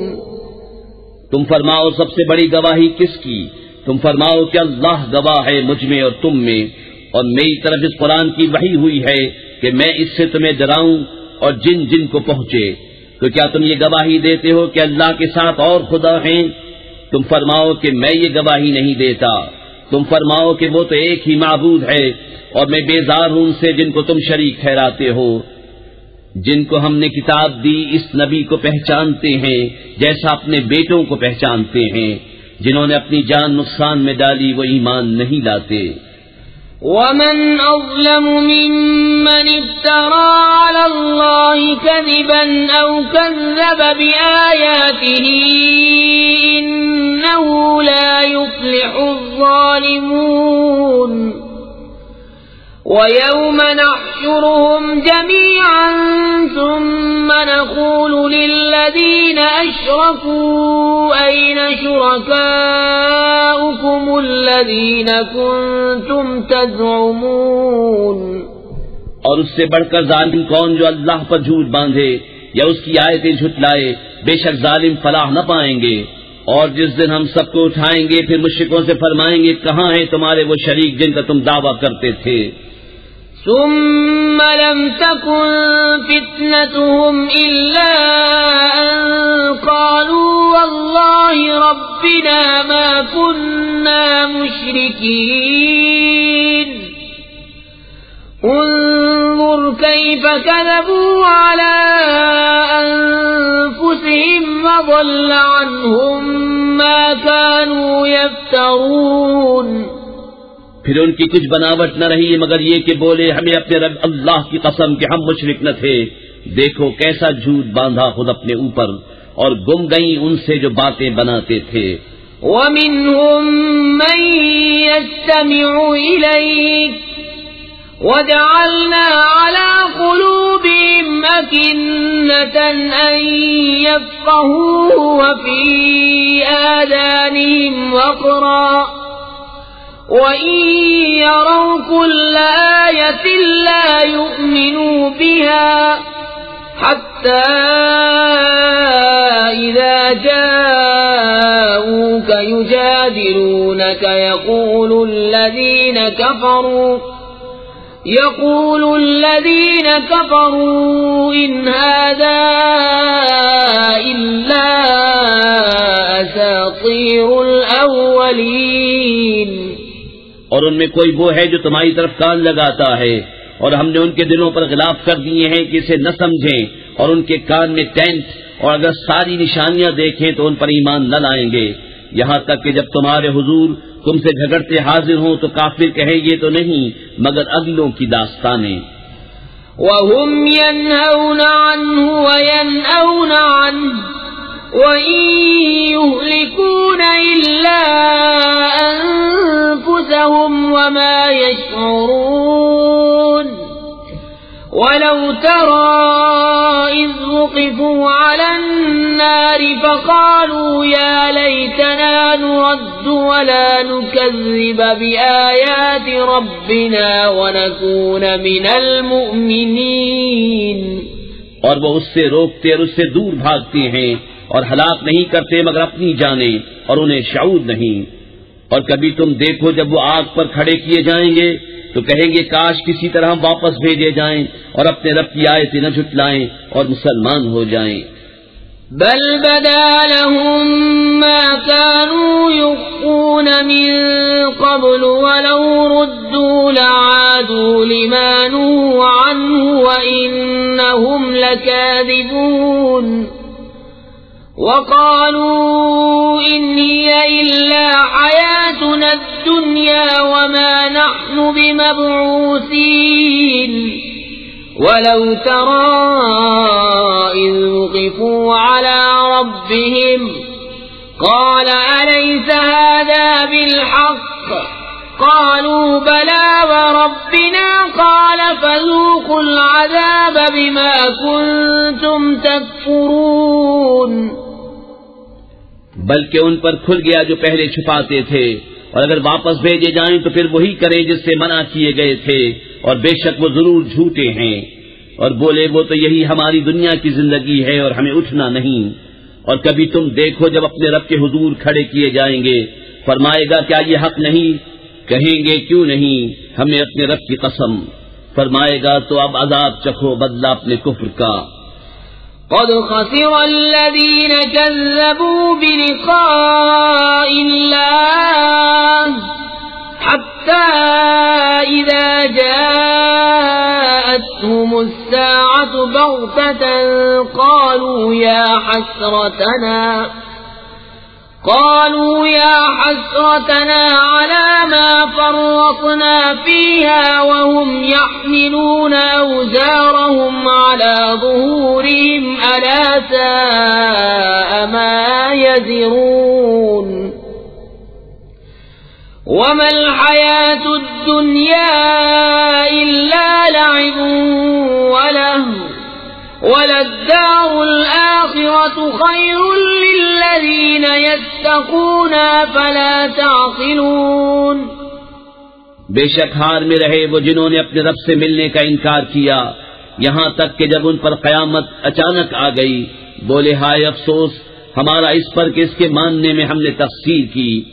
تم فرماؤ سب سے بڑی گواہی کس کی؟ تم فرماؤ کہ اللہ گواہ ہے مجھ میں اور تم میں، اور میری طرف اس قرآن کی وحی ہوئی ہے کہ میں اس سے تمہیں ڈراؤں اور جن جن کو پہنچے۔ تو کیا تم یہ گواہی دیتے ہو کہ اللہ کے ساتھ اور خدا ہیں؟ تم فرماؤ کہ میں یہ گواہی نہیں دیتا۔ تم فرماؤ کہ وہ تو ایک ہی معبود ہے، اور میں بیزار ہوں ان سے جن کو تم شریک ٹھہراتے ہو۔ جن کو ہم نے کتاب دی اس نبی کو پہچانتے ہیں جیسا اپنے بیٹوں کو پہچانتے ہیں، جنہوں نے اپنی جان نقصان میں ڈالی وہ ایمان نہیں لاتے۔ ومن أظلم ممن افترى على الله كذبا أو كذب بآياته إنه لا يفلح الظالمون۔ ويوم نحشرهم جميعا ثم نقول للذين أشركوا أين شركاؤكم الذين كنتم تزعمون۔ اور اس سے بڑھ کر ظالم کون جو اللہ پر جھوٹ باندھے، یا اس کی آیتیں جھٹلائے، بے شک ظالم فلاح نہ پائیں گے۔ اور جس دن ہم سب کو اٹھائیں گے پھر مشرکوں سے فرمائیں گے کہاں ہیں تمہارے وہ شریک جن کا تم دعویٰ کرتے تھے؟ ثم لم تكن فتنتهم إلا أن قالوا والله ربنا ما كنا مشركين انظر كيف كذبوا على أنفسهم وضل عنهم ما كانوا يفترون۔ پھر ان کی کچھ بناوٹ نہ رہی مگر یہ کہ بولے ہمیں اپنے رب اللہ کی قسم کہ ہم مشرک نہ تھے۔ دیکھو کیسا جھوٹ باندھا خود اپنے اوپر، اور گم گئیں ان سے جو باتیں بناتے تھے۔ وَمِنْهُمْ مَنْ يَسْتَمِعُ إِلَيْكَ وَجَعَلْنَا عَلَى قُلُوبِهِمْ أَكِنَّةً أَنْ يَفْقَهُوهُ وَفِي آذَانِهِمْ وَقْرًا وَإِنْ يَرَوْا كُلَّ آيَةٍ لَا يُؤْمِنُوا بِهَا حَتَّى إِذَا جَاءُوكَ يُجَادِلُونَكَ يقول الذين كفروا إن هذا إلا أساطير الأولين۔ اور ان میں کوئی وہ ہے جو تمہاری طرف کان لگاتا ہے، اور ہم نے ان کے دلوں پر غلاف کر دیے ہیں کہ اسے نہ سمجھیں، اور ان کے کان میں ٹینٹ، اور اگر ساری نشانیاں دیکھیں تو ان پر ایمان نہ لائیں گے، یہاں تک کہ جب تمہارے حضور تم سے جھگڑتے حاضر ہوں تو کافر کہیں یہ تو نہیں مگر اگلوں کی داستانیں۔ وَهُمْ يَنْهَوْنَ عَنْهُ وَيَنْأَوْنَ عَنْهُ وَإِنْ يُهْلِكُونَ إِلَّا أَنفُسَهُمْ وَمَا يَشْعُرُونَ۔ وَلَوْ تَرَى إِذْ وُقِفُوا عَلَى النَّارِ فَقَالُوا يَا لَيْتَنَا نُرَدُّ وَلَا نُكَذِّبَ بِآيَاتِ رَبِّنَا وَنَكُونَ مِنَ الْمُؤْمِنِينَ۔ اور وہ اس سے روکتے اور اس سے دور بھاگتے ہیں اور ہلاک نہیں کرتے مگر اپنی جانیں، اور انہیں شعور نہیں۔ اور کبھی تم دیکھو جب وہ آگ پر کھڑے کیے جائیں گے تو کہیں گے کاش کسی طرح واپس بھیجے جائیں اور اپنے رب کی آیتیں نہ جھٹلائیں اور مسلمان ہو جائیں۔ بل بدا لهم ما كانوا يخفون من قبل ولو ردوا لعادوا لما نهوا عنه وإنهم لكاذبون۔ وقالوا إن هي إلا حياتنا الدنيا وما نحن بمبعوثين۔ ولو ترى إذ وقفوا على ربهم قال أليس هذا بالحق؟ قالوا بلى وربنا قال فذوقوا العذاب بما كنتم تكفرون۔ بلکہ ان پر کھل گیا جو پہلے چھپاتے تھے، اور اگر واپس بھیجے جائیں تو پھر وہی کریں جس سے منع کیے گئے تھے، اور بے شک وہ ضرور جھوٹے ہیں۔ اور بولے وہ تو یہی ہماری دنیا کی زندگی ہے اور ہمیں اٹھنا نہیں۔ اور کبھی تم دیکھو جب اپنے رب کے حضور کھڑے کیے جائیں گے فرمائے گا کیا یہ حق نہیں؟ کہیں گے کیوں نہیں، ہمیں اپنے رب کی قسم۔ فرمائے گا تو اب عذاب چکھو بدلہ اپنے کفر کا۔ قد خسر الذين كذبوا بلقاء الله حتى إذا جاءتهم الساعة بغتة قالوا يا حسرتنا على ما فرطنا فيها وهم يحملون أوزارهم على ظهورهم ألا ساء ما يزرون۔ وما الحياة الدنيا إلا لعب ولهو وللدار الآخرة خير للذين يتقون فلا تعقلون۔ بے شک ہار میں رہے وہ جنہوں نے اپنے رب سے ملنے کا انکار کیا، یہاں تک کہ جب ان پر قیامت اچانک آ گئی بولے ہائے افسوس ہمارا اس پر کہ اس کے ماننے میں ہم نے تقصیر کی،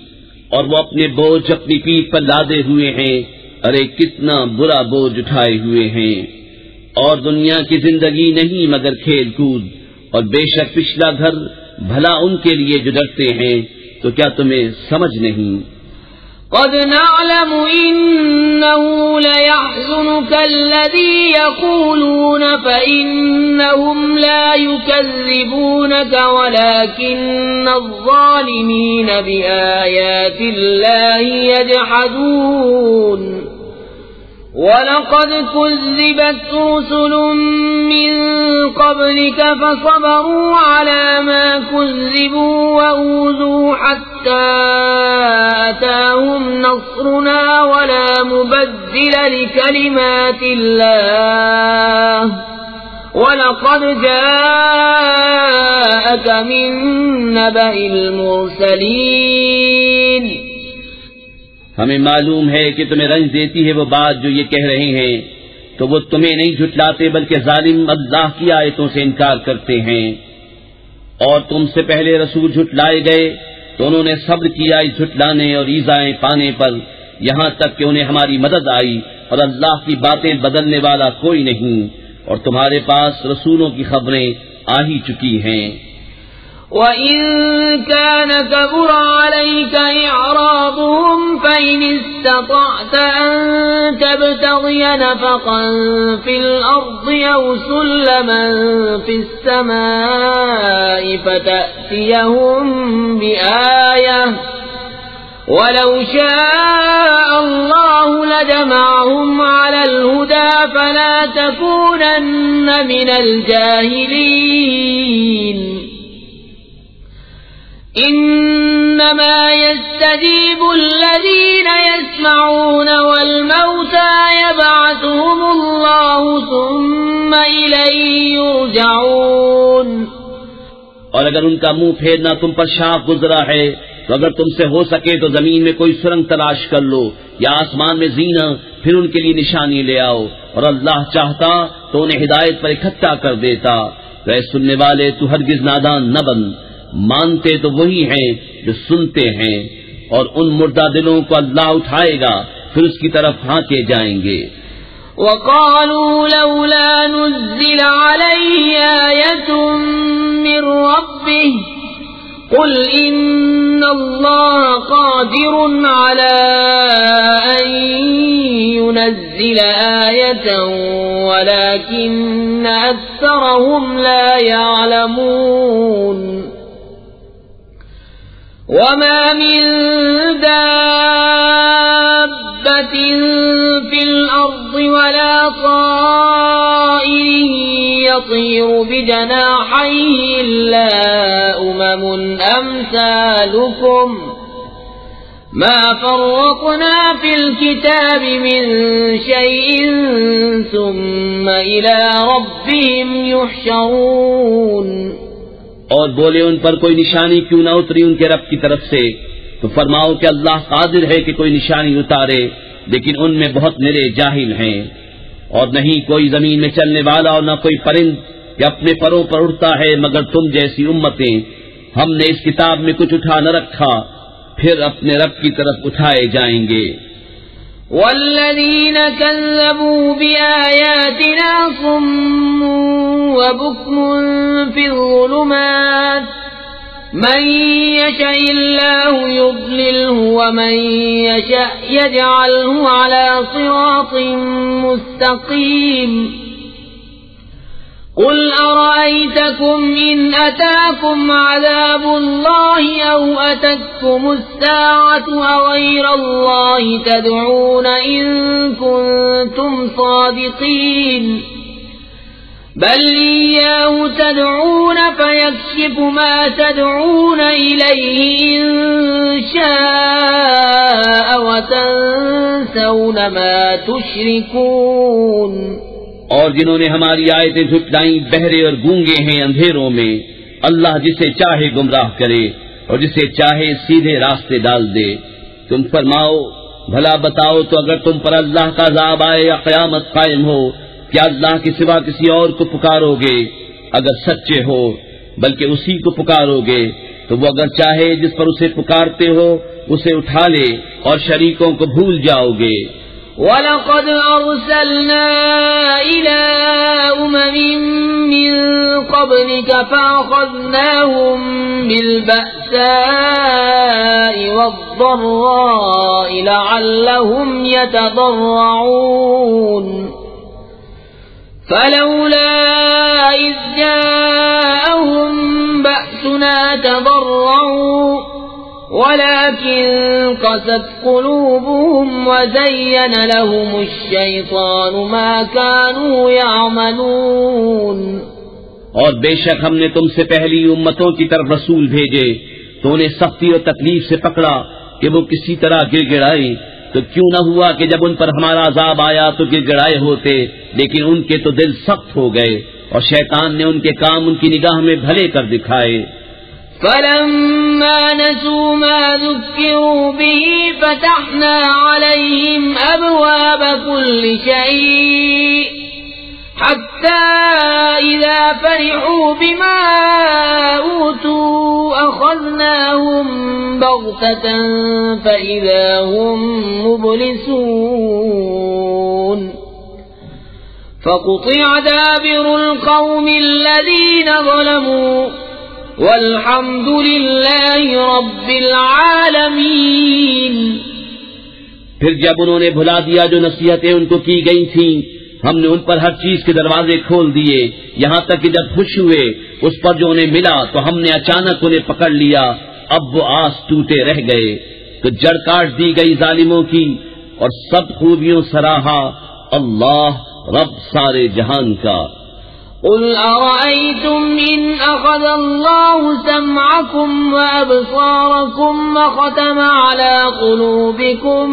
اور وہ اپنے بوجھ اپنی پیٹھ پر لادے ہوئے ہیں، ارے کتنا برا بوجھ اٹھائے ہوئے ہیں۔ اور دنیا کی زندگی نہیں مگر کھیل کود، اور بے شک پچھلا گھر بھلا ان کے لیے جو ڈرتے ہیں، تو کیا تمہیں سمجھ نہیں؟ قد نعلم إنه ليحزنك الذي يقولون فإنهم لا يكذبونك ولكن الظالمين بآيات الله يجحدون وَلَقَدْ كُذِّبَتْ رُسُلٌ مِّن قَبْلِكَ فَصَبَرُوا عَلَى مَا كُذِّبُوا وَأُوذُوا حَتَّى أَتَاهُمْ نَصْرُنَا وَلَا مُبَدِّلَ لِكَلِمَاتِ اللَّهِ وَلَقَدْ جَاءَكَ مِن نَّبَإِ الْمُرْسَلِينَ۔ ہمیں معلوم ہے کہ تمہیں رنج دیتی ہے وہ بات جو یہ کہہ رہے ہیں، تو وہ تمہیں نہیں جھٹلاتے بلکہ ظالم اللہ کی آیتوں سے انکار کرتے ہیں۔ اور تم سے پہلے رسول جھٹلائے گئے تو انہوں نے صبر کیا اس جھٹلانے اور ایذائیں پانے پر، یہاں تک کہ انہیں ہماری مدد آئی، اور اللہ کی باتیں بدلنے والا کوئی نہیں، اور تمہارے پاس رسولوں کی خبریں آ ہی چکی ہیں۔ وَإِن كَانَ كَبُرَ عَلَيْكَ إِعْرَاضُهُمْ فَإِنِ اسْتَطَعْتَ أَن تَبْتَغِيَ نَفَقًا فِي الْأَرْضِ أَوْ سُلَّمًا فِي السَّمَاءِ فَتَأْتِيَهُم بِآيَةٍ وَلَوْ شَاءَ اللَّهُ لَجَمَعَهُمْ عَلَى الْهُدَى فَلَا تَكُونَنَّ مِنَ الْجَاهِلِينَ۔ انما يستجيب الذين يسمعون والموتى يبعثهم الله ثم إليه يرجعون۔ اور اگر ان کا منہ پھیرنا تم پر شاپ گزرا ہے تو اگر تم سے ہو سکے تو زمین میں کوئی سرنگ تلاش کر لو یا آسمان میں زینہ، پھر ان کے لیے نشانی لے آؤ، اور اللہ چاہتا تو انہیں ہدایت پر اکٹھا کر دیتا۔ تو اے سننے والے تو ہرگز نادان نہ بن، مانتے تو وہی ہیں جو سنتے ہیں، اور ان مردہ دلوں کو اللہ اٹھائے گا پھر اس کی طرف ہانکے جائیں گے۔ وَقَالُوا لَوْلَا نُزِّلَ عَلَيْهِ آيَةٌ مِّن رَّبِّهِ قُلْ إِنَّ اللَّهَ قَادِرٌ عَلَىٰ أَن يُنَزِّلَ آيَةً وَلَٰكِنَّ أَكْثَرَهُمْ لَا يَعْلَمُونَ۔ وَمَا مِن دَابَّةٍ فِي الْأَرْضِ وَلَا طَائِرٍ يَطِيرُ بِجَنَاحَيْهِ إِلَّا أُمَمٌ أَمْثَالُكُمْ مَا فَرَّطْنَا فِي الْكِتَابِ مِن شَيْءٍ ثُمَّ إِلَىٰ رَبِّهِمْ يُحْشَرُونَ۔ اور بولے ان پر کوئی نشانی کیوں نہ اتری ان کے رب کی طرف سے، تو فرماؤ کہ اللہ قادر ہے کہ کوئی نشانی اتارے، لیکن ان میں بہت نرے جاہل ہیں۔ اور نہیں کوئی زمین میں چلنے والا اور نہ کوئی پرند کہ اپنے پروں پر اڑتا ہے مگر تم جیسی امتیں، ہم نے اس کتاب میں کچھ اٹھا نہ رکھا، پھر اپنے رب کی طرف اٹھائے جائیں گے۔ والذین کذبوا بآیاتنا صم وبکم فی الظلمات من یشاء اللہ یضللہ ومن یشاء یجعلہ علی صراط مستقیم۔ قل أرأيتكم إن أتاكم عذاب الله أو أتتكم الساعة أغير الله تدعون إن كنتم صادقين بل إياه تدعون فيكشف ما تدعون إليه إن شاء وتنسون ما تشركون۔ اور جنہوں نے ہماری آیتیں جھٹلائیں بہرے اور گونگے ہیں اندھیروں میں، اللہ جسے چاہے گمراہ کرے اور جسے چاہے سیدھے راستے ڈال دے۔ تم فرماؤ بھلا بتاؤ تو اگر تم پر اللہ کا عذاب آئے یا قیامت قائم ہو کیا اللہ کے سوا کسی اور کو پکارو گے؟ اگر سچے ہو بلکہ اسی کو پکارو گے تو وہ اگر چاہے جس پر اسے پکارتے ہو اسے اٹھا لے اور شریکوں کو بھول جاؤ گے۔ وَلَقَدْ أَرْسَلْنَا إِلَىٰ أُمَمٍ مِّن قَبْلِكَ فَأَخَذْنَاهُم بِالْبَأْسَاءِ وَالضَّرَّاءِ لَعَلَّهُمْ يَتَضَرَّعُونَ فَلَوْلَا إِذْ جَاءَهُم بَأْسُنَا تَضَرَّعُوا وَلَكِن قَسَتْ قُلُوبُهُمْ وَزَيَّنَ لَهُمُ الشَّيْطَانُ مَا كَانُوا يَعْمَلُونَ۔ اور بے شک ہم نے تم سے پہلی امتوں کی طرف رسول بھیجے تو انہیں سختی اور تکلیف سے پکڑا کہ وہ کسی طرح گر گڑائیں، تو کیوں نہ ہوا کہ جب ان پر ہمارا عذاب آیا تو گر گڑائے ہوتے، لیکن ان کے تو دل سخت ہو گئے اور شیطان نے ان کے کام ان کی نگاہ میں بھلے کر دکھائے۔ فَلَمَّا نَسُوا مَا ذُكِّرُوا بِهِ فَتَحْنَا عَلَيْهِمْ أَبْوَابَ كُلِّ شَيْءٍ حَتَّى إِذَا فَرِحُوا بِمَا أُوتُوا أَخَذْنَاهُمْ بَغْتَةً فَإِذَا هُمْ مُبْلِسُونَ فَقُطِعَ دَابِرُ الْقَوْمِ الَّذِينَ ظَلَمُوا والحمد للہ رب العالمین۔ پھر جب انہوں نے بھلا دیا جو نصیحتیں ان کو کی گئی تھیں، ہم نے ان پر ہر چیز کے دروازے کھول دیے، یہاں تک کہ جب خوش ہوئے اس پر جو انہیں ملا تو ہم نے اچانک انہیں پکڑ لیا، اب وہ آس ٹوٹے رہ گئے، تو جڑ کاٹ دی گئی ظالموں کی، اور سب خوبیوں سراہا اللہ رب سارے جہان کا۔ قل أرأيتم إن أخذ الله سمعكم وأبصاركم وختم على قلوبكم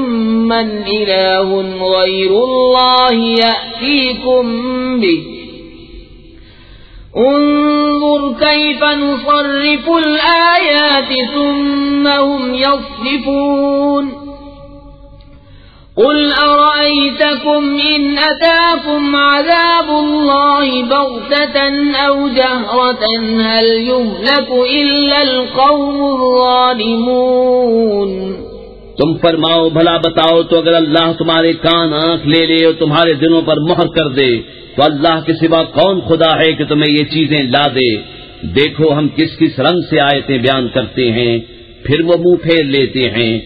من إله غير الله يأتيكم به انظر كيف نصرف الآيات ثم هم يصدفون قل أرأيتكم إن أتاكم عذاب الله بغتة أو جهرة هل يهلك إلا القوم الظالمون۔ تم فرماؤ بھلا بتاؤ تو اگر اللہ تمہارے کان آنکھ لے لے اور تمہارے دلوں پر مہر کر دے تو اللہ کے سوا کون خدا ہے کہ تمہیں یہ چیزیں لا دے؟ دیکھو ہم کس کس رنگ سے آیتیں بیان کرتے ہیں پھر وہ منہ پھیر لیتے ہیں۔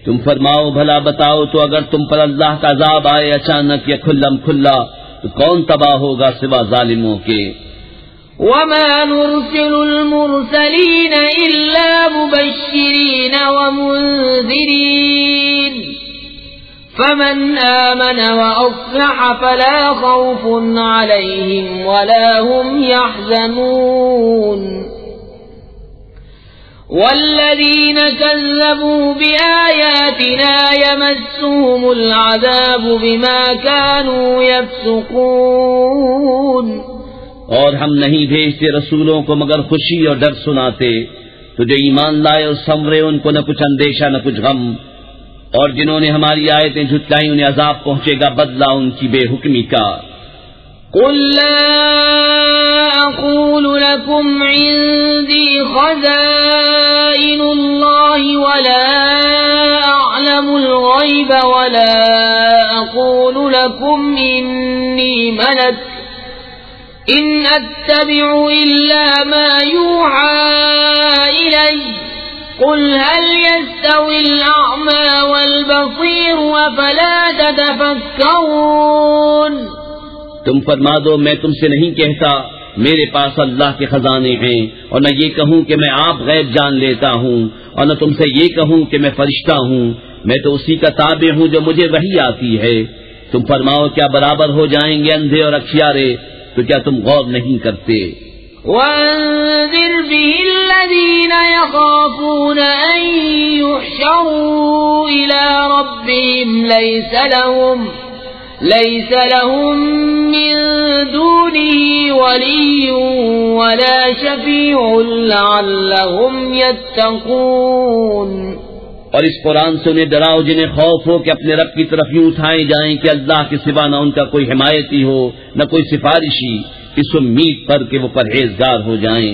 تم فرماؤ بھلا بتاؤ تو اگر تم پر اللہ کا عذاب آئے اچانک یا کھلم کھلا تو کون تباہ ہوگا سوا ظالموں کے۔ وَمَا نُرْسِلُ الْمُرْسَلِينَ إِلَّا مُبَشِّرِينَ وَمُنذِرِينَ فَمَنْ آمَنَ وَأَصْلَحَ فَلَا خَوْفٌ عَلَيْهِمْ وَلَا هُمْ يَحْزَنُونَ والذين كذبوا بآياتنا يمسهم العذاب بما كانوا يفسقون۔ اور ہم نہیں بھیجتے رسولوں کو مگر خوشی اور ڈر سناتے، تو جو ایمان لائے اور سنورے ان کو نہ کچھ اندیشہ نہ کچھ غم، اور جنہوں نے ہماری آیتیں جھٹلائیں انہیں عذاب پہنچے گا بدلہ ان کی بے حکمی کا۔ قل لا أقول لكم عندي خزائن الله ولا أعلم الغيب ولا أقول لكم إني ملك إن أتبع إلا ما يوحى إلي قل هل يستوي الأعمى والبصير أفلا تتفكرون۔ تم فرما دو میں تم سے نہیں کہتا میرے پاس اللہ کے خزانے ہیں، اور نہ یہ کہوں کہ میں آپ غیب جان لیتا ہوں، اور نہ تم سے یہ کہوں کہ میں فرشتہ ہوں، میں تو اسی کا تابع ہوں جو مجھے وحی آتی ہے۔ تم فرماؤ کیا برابر ہو جائیں گے اندھے اور اکھیارے؟ تو کیا تم غور نہیں کرتے؟ وَأَنذِرْ بِهِ الَّذِينَ يَخَافُونَ أَن يُحْشَرُوا إِلَى رَبِّهِمْ ليس لهم من دونه ولي ولا شفيع لعلهم يتقون۔ اور اس قرآن سے انہیں ڈراؤ جنہیں خوف ہو کہ اپنے رب کی طرف یوں اٹھائے جائیں کہ اللہ کے سوا نہ ان کا کوئی حمایتی ہو نہ کوئی سفارشی، اس امید پر کہ وہ پرہیزگار ہو جائیں۔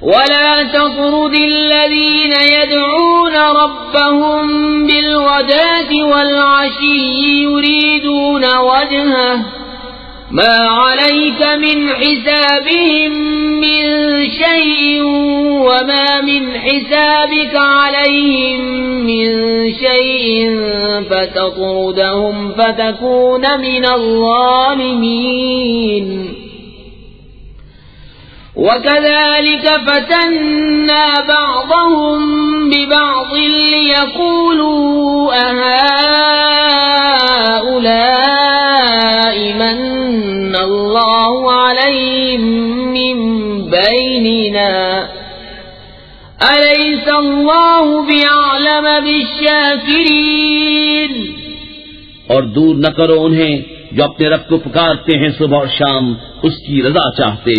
ولا تطرد الذين يدعون ربهم بالغداة والعشي يريدون وجهه ما عليك من حسابهم من شيء وما من حسابك عليهم من شيء فتطردهم فتكون من الظالمين وكذلك فتنا بعضهم ببعض ليقولوا أهؤلاء من الله عليهم من بيننا أليس الله بأعلم بالشاكرين۔ اور دور نہ کرو انہیں جو اپنے رب کو پکارتے ہیں صبح اور شام اس کی رضا چاہتے،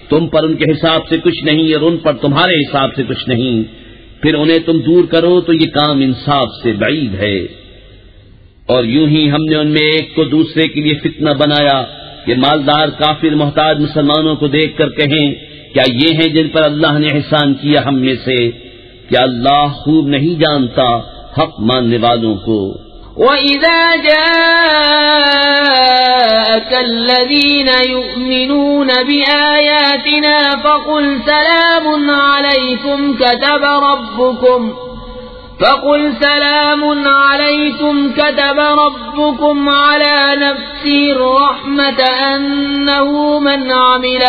تم پر ان کے حساب سے کچھ نہیں اور ان پر تمہارے حساب سے کچھ نہیں، پھر انہیں تم دور کرو تو یہ کام انصاف سے بعید ہے۔ اور یوں ہی ہم نے ان میں ایک کو دوسرے کے لیے فتنہ بنایا کہ مالدار کافر محتاج مسلمانوں کو دیکھ کر کہیں کیا یہ ہیں جن پر اللہ نے احسان کیا ہم میں سے؟ کیا اللہ خوب نہیں جانتا حق ماننے والوں کو؟ وَإِذَا جَاءَكَ الَّذِينَ يُؤْمِنُونَ بِآيَاتِنَا فَقُلْ سَلَامٌ عَلَيْكُمْ كَتَبَ رَبُّكُمْ عَلَى نَفْسِهِ الرَّحْمَةَ أَنَّهُ مَنْ عَمِلَ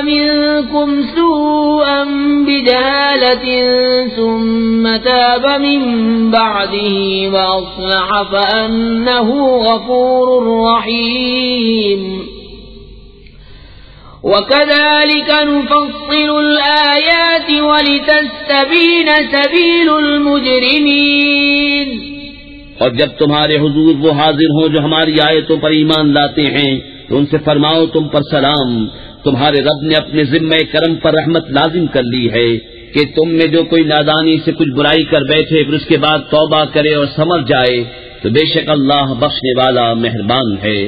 منكم سوءا بجهالة ثم تاب من بعده وأصلح فأنه غفور رحيم وكذلك نفصل الآيات ولتستبين سبيل المجرمين۔ اور جب تمہارے حضور وہ حاضر ہوں جو ہماری آیتوں پر ایمان لاتے ہیں تو ان سے فرماؤ تم پر سلام، تمہارے رب نے اپنے ذمہ کرم پر رحمت لازم کر لی ہے کہ تم میں جو کوئی نادانی سے کچھ برائی کر بیٹھے پھر اس کے بعد توبہ کرے اور سمجھ جائے تو بے شک اللہ بخشنے والا مہربان ہے۔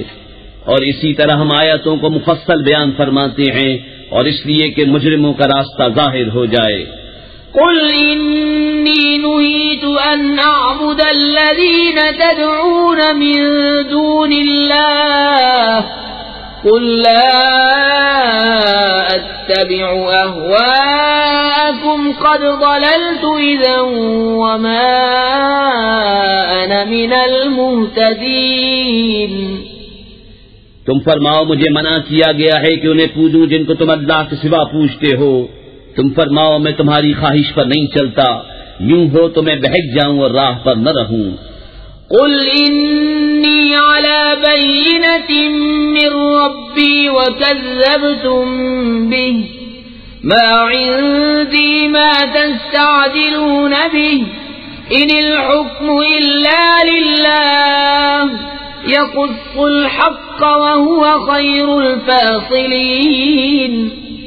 اور اسی طرح ہم آیتوں کو مفصل بیان فرماتے ہیں اور اس لیے کہ مجرموں کا راستہ ظاہر ہو جائے۔ قل إني نهيت أن أعبد الذين تدعون من دون الله قل لا أتبع أهواءكم قد ضللت إذا وما أنا من المهتدين۔ تم فرماؤ مجھے منع کیا گیا ہے کہ انہیں پوجوں جن کو تم اللہ کے سوا پوجتے ہو، تم فرماؤ میں تمہاری خواہش پر نہیں چلتا، یوں ہو تو میں بہک جاؤں اور راہ پر نہ رہوں۔ قل إني على بينة من ربي وكذبتم به ما عندي ما تستعجلون به إن الحكم إلا لله يقص الحق وهو خير الفاصلين۔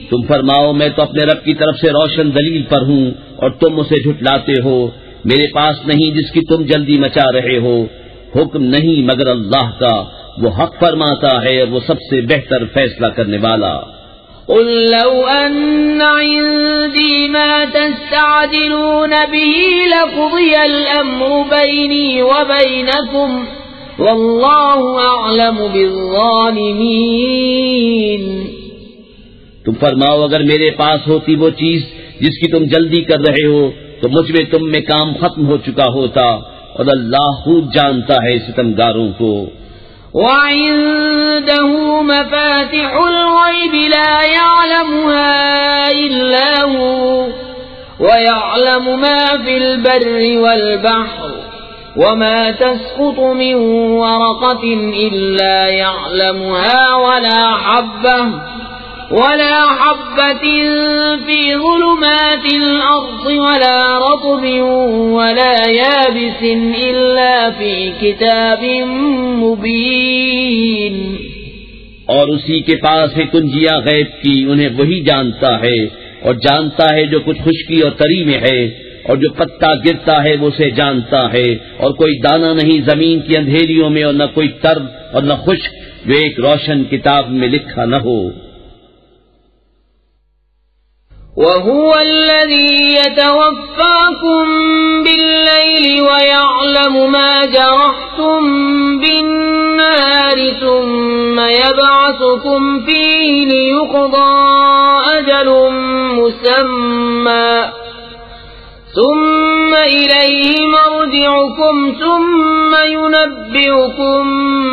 تم فرماؤ میں تو اپنے رب کی طرف سے روشن دلیل پر ہوں اور تم اسے جھٹلاتے ہو، میرے پاس نہیں جس کی تم جلدی مچا رہے ہو، حکم نہیں مگر اللہ کا، وہ حق فرماتا ہے اور وہ سب سے بہتر فیصلہ کرنے والا۔ قل لو أن عندي ما تستعجلون به لقضي الأمر بيني وبينكم والله أعلم بالظالمين۔ تم فرماؤ اگر میرے پاس ہوتی وہ چیز جس کی تم جلدی کر رہے ہو تو مجھ میں تم میں کام ختم ہو چکا ہوتا، اور اللہ خوب جانتا ہے ستمگاروں کو۔ وعنده مفاتح الغيب لا يعلمها إلا هو ويعلم ما في البر والبحر وما تسقط من ورقة إلا يعلمها ولا حبة في ظلمات الأرض ولا رطب ولا يابس إلا في كتاب مبين۔ اور اسی کے پاس ہے کنجیاں غیب کی، انہیں وہی جانتا ہے، اور جانتا ہے جو کچھ خشکی اور تری میں ہے، اور جو پتا گرتا ہے وہ اسے جانتا ہے، اور کوئی دانہ نہیں زمین کی اندھیریوں میں، اور نہ کوئی تر اور نہ خشک جو ایک روشن کتاب میں لکھا نہ ہو۔ وَهُوَ الَّذِي يَتَوَفَّاكُم بِاللَّيْلِ وَيَعْلَمُ مَا جَرَحْتُم بِالنَّهَارِ ثُمَّ يَبْعَثُكُمْ فِيهِ لِيُقْضَى أَجَلٌ مُّسَمًّى ثُمَّ إِلَيْهِ مَرْجِعُكُمْ ثُمَّ يُنَبِّئُكُم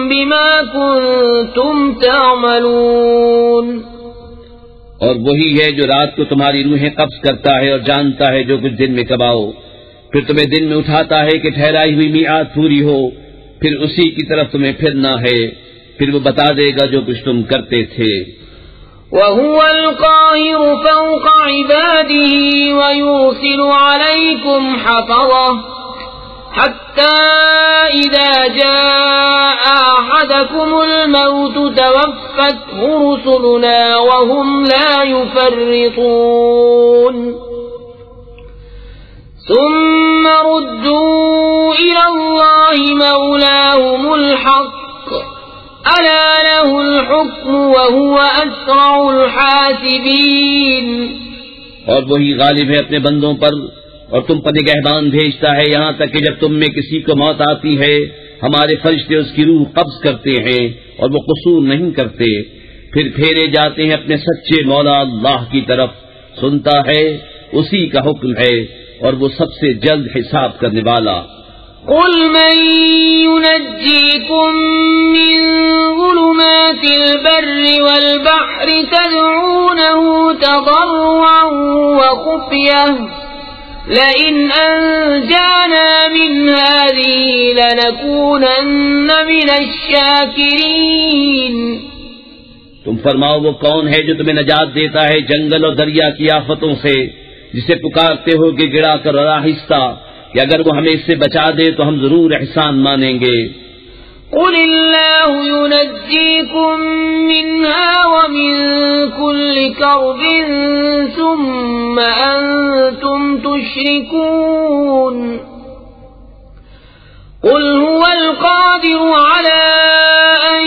بِمَا كُنتُمْ تَعْمَلُونَ۔ اور وہی ہے جو رات کو تمہاری روحیں قبض کرتا ہے اور جانتا ہے جو کچھ دن میں کماؤ، پھر تمہیں دن میں اٹھاتا ہے کہ ٹھہرائی ہوئی میعاد پوری ہو، پھر اسی کی طرف تمہیں پھرنا ہے، پھر وہ بتا دے گا جو کچھ تم کرتے تھے۔ وَهُوَ الْقَاهِرُ فَوْقَ عِبَادِهِ وَيُرْسِلُ عَلَيْكُمْ حَفَظَةً حَتَّى إِذَا جَاءَ أَحَدَكُمُ الْمَوْتُ تَوَفَّتْهُ رُسُلُنَا وَهُمْ لَا يُفَرِّطُونَ ثُمَّ رُدُّوا إِلَى اللَّهِ مَوْلَاهُمُ الْحَقِّ أَلَا لَهُ الْحُكْمُ وَهُوَ أَسْرَعُ الْحَاسِبِينَ۔ اور وہی غالب ہے اپنے بندوں پر، اور تم پر نگہبان بھیجتا ہے یہاں تک کہ جب تم میں کسی کو موت آتی ہے ہمارے فرشتے اس کی روح قبض کرتے ہیں اور وہ قصور نہیں کرتے، پھر پھیرے جاتے ہیں اپنے سچے مولا اللہ کی طرف، سنتا ہے اسی کا حکم ہے اور وہ سب سے جلد حساب کرنے والا۔ قُلْ مَن يُنَجِّيكُم مِّن ظُلُمَاتِ الْبَرِّ وَالْبَحْرِ تَدْعُونَهُ تَضَرُّعًا وَخُفْيَةً لَئِنْ أَنجَانَا مِنْ هَٰذِهِ لَنَكُونَنَّ مِنَ الشَّاكِرِينَ۔ تم فرماؤ وہ کون ہے جو تمہیں نجات دیتا ہے جنگل اور دریا کی آفتوں سے، جسے پکارتے ہو کہ گڑا کر آہستہ، کہ اگر وہ ہمیں اس سے بچا دے تو ہم ضرور احسان مانیں گے۔ قُلِ اللَّهُ يُنَجِّيكُم مِّنْهَا وَمِن كُلِّ كَرْبٍ ثُمَّ أَنتُمْ تُشْرِكُونَ قُلْ هُوَ الْقَادِرُ عَلَىٰ أَن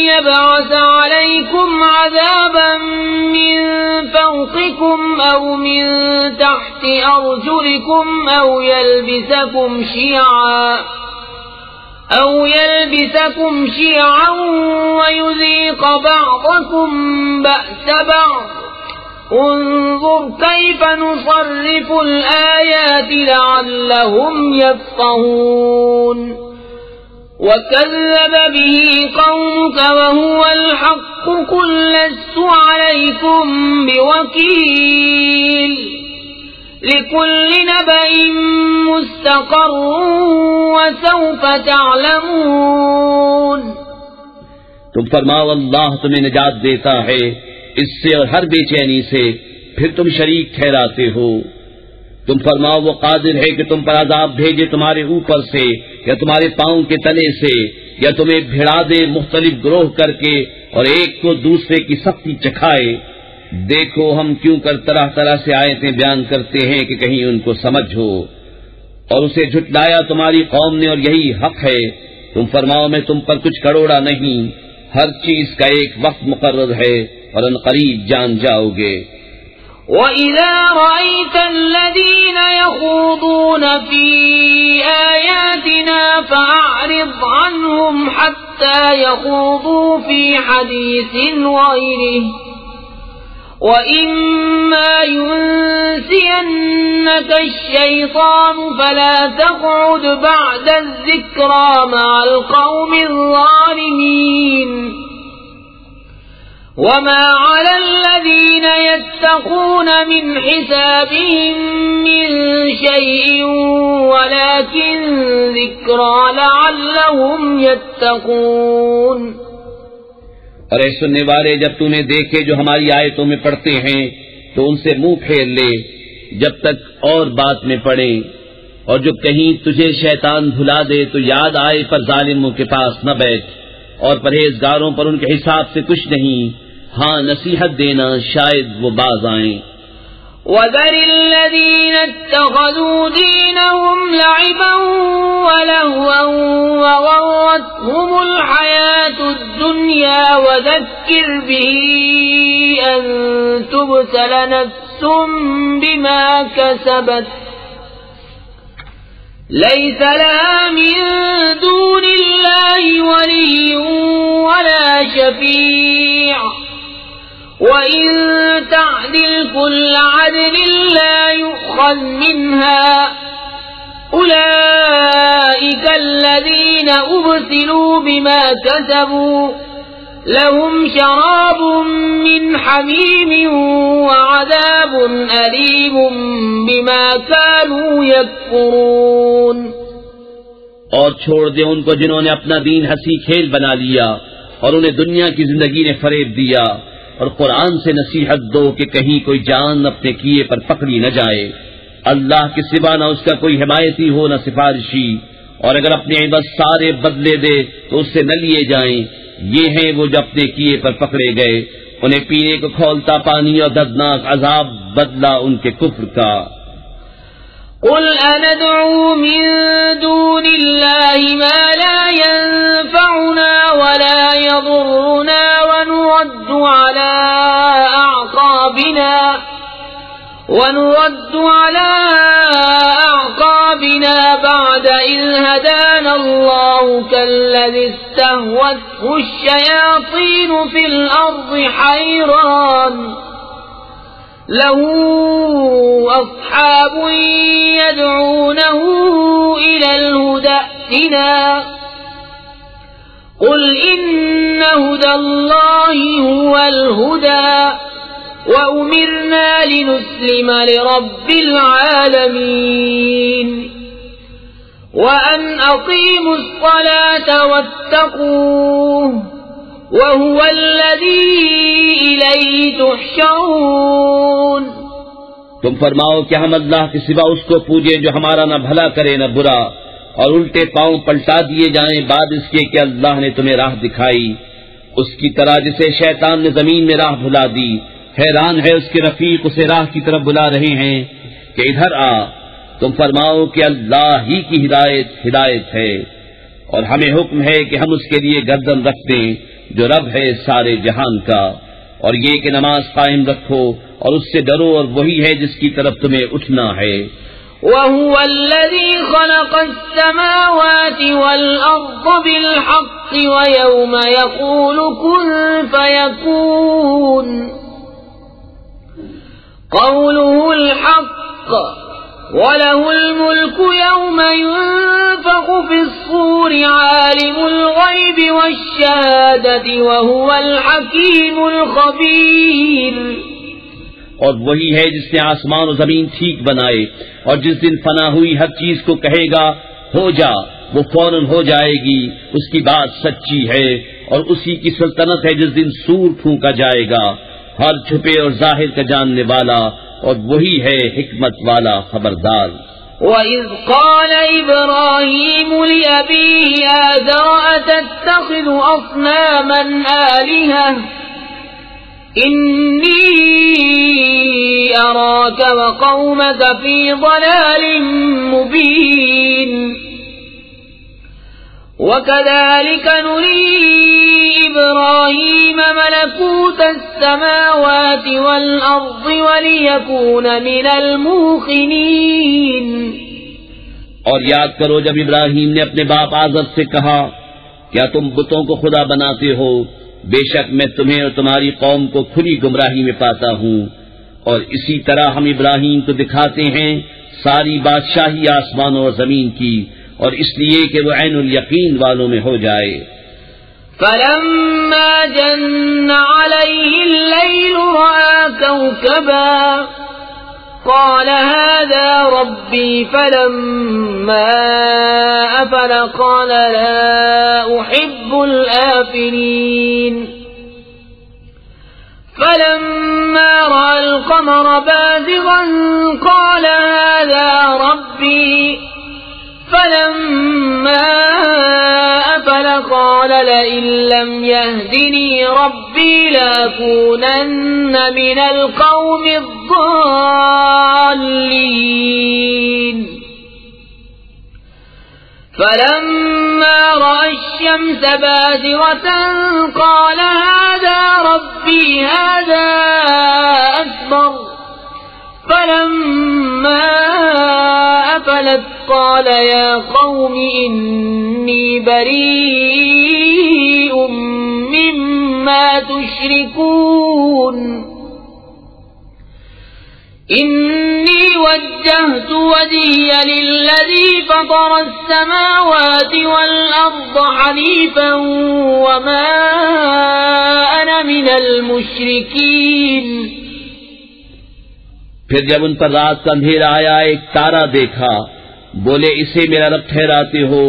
يَبْعَثَ عَلَيْكُمْ عَذَابًا مِّن فَوْقِكُمْ أَوْ مِن تَحْتِ أَرْجُلِكُمْ أَوْ يَلْبِسَكُمْ شِيَعًا وَيُذِيقَ بَعْضَكُم بَأْسَ بَعْضٍ انظُرْ كَيْفَ نُصَرِّفُ الْآيَاتِ لَعَلَّهُمْ يَفْقَهُونَ وَكَذَّبَ بِهِ قَوْمُكَ وَهُوَ الْحَقُّ قُل لَّسْتُ عَلَيْكُمْ بِوَكِيلٍ لِكُلِّ نَبَإٍ مُّسْتَقَرٌّ وَسَوْفَ تَعْلَمُونَ۔ تم فرماؤ اللہ تمہیں نجات دیتا ہے اس سے اور ہر بے چینی سے، پھر تم شریک ٹھہراتے ہو۔ تم فرماؤ وہ قادر ہے کہ تم پر عذاب بھیجے تمہارے اوپر سے یا تمہارے پاؤں کے تلے سے، یا تمہیں بھیڑا دے مختلف گروہ کر کے اور ایک کو دوسرے کی سختی چکھائے۔ دیکھو ہم کیوں کر طرح طرح سے آیتیں بیان کرتے ہیں کہ کہیں ان کو سمجھ ہو، اور اسے جھٹلایا تمہاری قوم نے اور یہی حق ہے۔ تم فرماؤ میں تم پر کچھ کروڑا نہیں، ہر چیز کا ایک وقت مقرر ہے اور ان قریب جان جاؤ گے۔ وَإِذَا رَأَيْتَ الَّذِينَ يَخُوضُونَ فِي آيَاتِنَا فَأَعْرِضْ عَنْهُمْ حَتَّى يَخُوضُوا فِي حَدِيثٍ غَيْرِهِ وَإِمَّا يُنسِيَنَّكَ الشَّيْطَانُ فَلَا تَقْعُدْ بَعْدَ الذِّكْرَىٰ مَعَ الْقَوْمِ الظَّالِمِينَ وَمَا عَلَى الَّذِينَ يَتَّقُونَ مِنْ حِسَابِهِم مِّن شَيْءٍ وَلَٰكِن ذِكْرَىٰ لَعَلَّهُمْ يَتَّقُونَ۔ اور اے سننے والے جب تو نے دیکھے جو ہماری آیتوں میں پڑھتے ہیں تو ان سے منہ پھیر لے جب تک اور بات میں پڑے، اور جو کہیں تجھے شیطان بھلا دے تو یاد آئے پر ظالموں کے پاس نہ بیٹھ، اور پرہیزگاروں پر ان کے حساب سے کچھ نہیں، ہاں نصیحت دینا شاید وہ باز آئیں۔ وَذَرِ الَّذِينَ اتَّخَذُوا دِينَهُمْ لَعِبًا وَلَهْوًا وَغَرَّتْهُمُ الْحَيَاةُ الدُّنْيَا وَذَكِّرْ بِهِ أَن تُبْتَلَ نَفْسٌ بِمَا كَسَبَتْ لَيْسَ لَهَا مِن دُونِ اللَّهِ وَلِيٌّ وَلَا شَفِيعٌ وَإِن تَعْدِلْ كُلَّ عَدْلٍ لَّا يُؤْخَذْ مِنْهَا أُولَئِكَ الَّذِينَ أُبْسِلُوا بِمَا كَسَبُوا لَهُمْ شَرَابٌ مِّنْ حَمِيمٍ وَعَذَابٌ أَلِيمٌ بِمَا كَانُوا يَكْفُرُونَ۔ اور چھوڑ دے ان کو جنہوں نے اپنا دین ہنسی کھیل بنا لیا اور انہیں دنیا کی زندگی نے فریب دیا، اور قرآن سے نصیحت دو کہ کہیں کوئی جان اپنے کیے پر پکڑی نہ جائے۔ اللہ کے سوا نہ اس کا کوئی حمایتی ہو نہ سفارشی، اور اگر اپنے عوض سارے بدلے دے تو اس سے نہ لیے جائیں۔ یہ ہیں وہ جو اپنے کیے پر پکڑے گئے، انہیں پینے کو کھولتا پانی اور دردناک عذاب بدلہ ان کے کفر کا۔ قل أندعو من دون الله ما لا ينفعنا ولا يضرنا ونرد على أعقابنا بعد إذ هدانا الله كالذي استهوته الشياطين في الأرض حيران له أصحاب يدعونه إلى الهدى ائتنا قل إن هدى الله هو الهدى وأمرنا لنسلم لرب العالمين وأن أقيموا الصلاة واتقوه وَهُوَ الَّذِي إِلَيْهِ تُحْشَرُونَ۔ تم فرماؤ کہ ہم اللہ کے سوا اس کو پوجیں جو ہمارا نہ بھلا کرے نہ برا، اور الٹے پاؤں پلٹا دیے جائیں بعد اس کے کہ اللہ نے تمہیں راہ دکھائی، اس کی طرح جسے شیطان نے زمین میں راہ بھلا دی، حیران ہے اس کے رفیق اسے راہ کی طرف بلا رہے ہیں کہ ادھر آ۔ تم فرماؤ کہ اللہ ہی کی ہدایت ہے، اور ہمیں حکم ہے کہ ہم اس کے لیے گردن رکھ دیں جو رب ہے سارے جہان کا، اور یہ کہ نماز قائم رکھو اور اس سے ڈرو، اور وہی ہے جس کی طرف تمہیں اٹھنا ہے۔ وَهُوَ الَّذِي خَلَقَ السَّمَاوَاتِ وَالْأَرْضَ بِالْحَقِّ وَيَوْمَ يَقُولُ كُن فَيَكُونُ قَوْلُهُ الْحَقُّ وَلَهُ الْمُلْكُ يَوْمَ يُنفَخُ فِي الصُّورِ عَالِمُ الْغَيْبِ وَالشَّهَادَةِ وَهُوَ الْحَكِيمُ الْخَبِيرُ۔ اور وہی ہے جس نے آسمان و زمین ٹھیک بنائے، اور جس دن فنا ہوئی ہر چیز کو کہے گا ہو جا، وہ فوراً ہو جائے گی، اس کی بات سچی ہے، اور اسی کی سلطنت ہے جس دن سور پھونکا جائے گا، ہر چھپے اور ظاہر کا جاننے والا، اور وہی ہے حکمت والا خبردار۔ وَإِذْ قَالَ إِبْرَاهِيمُ لِأَبِيهِ آزَرَ أَتَتَّخِذُ أَصْنَامًا آلِهَةً إِنِّي أَرَاكَ وَقَوْمَكَ فِي ضَلَالٍ مُبِينٍ وَكَذَلِكَ نُرِي إِبْرَاهِيمَ مَلَكُوتَ السَّمَاوَاتِ وَالْأَرْضِ وَلِيَكُونَ مِنَ الْمُوقِنِينَ۔ اور یاد کرو جب ابراہیم نے اپنے باپ آزر سے کہا کیا تم بتوں کو خدا بناتے ہو؟ بے شک میں تمہیں اور تمہاری قوم کو کھلی گمراہی میں پاتا ہوں۔ اور اسی طرح ہم ابراہیم کو دکھاتے ہیں ساری بادشاہی آسمانوں اور زمین کی، اور اس لیے کہ وہ عین الیقین والوں میں ہو جائے۔ فَلَمَّا جَنَّ عَلَيْهِ اللَّيْلُ رَأَىٰ كَوْكَبًا قَالَ هَٰذَا رَبِّي فَلَمَّا أَفَلَ قَالَ لَا أُحِبُّ الْآفِلِينَ فَلَمَّا رَأَى الْقَمَرَ بَازِغًا قَالَ هَٰذَا رَبِّي فَلَمَّا أَفَلَ قَالَ لَئِن لئن لم يهدني ربي لأكونن من القوم الضالين فلما رأى الشمس بازغة قال هذا ربي هذا أكبر فلما أفلت قال يا قوم إني بريء مما تشركون إني وجهت وجهي للذي فطر السماوات والأرض حنيفا وما أنا من المشركين. پھر جب ان پر رات کا اندھیرا آیا ایک تارا دیکھا، بولے اسے میرا رب ٹھہراتے ہو.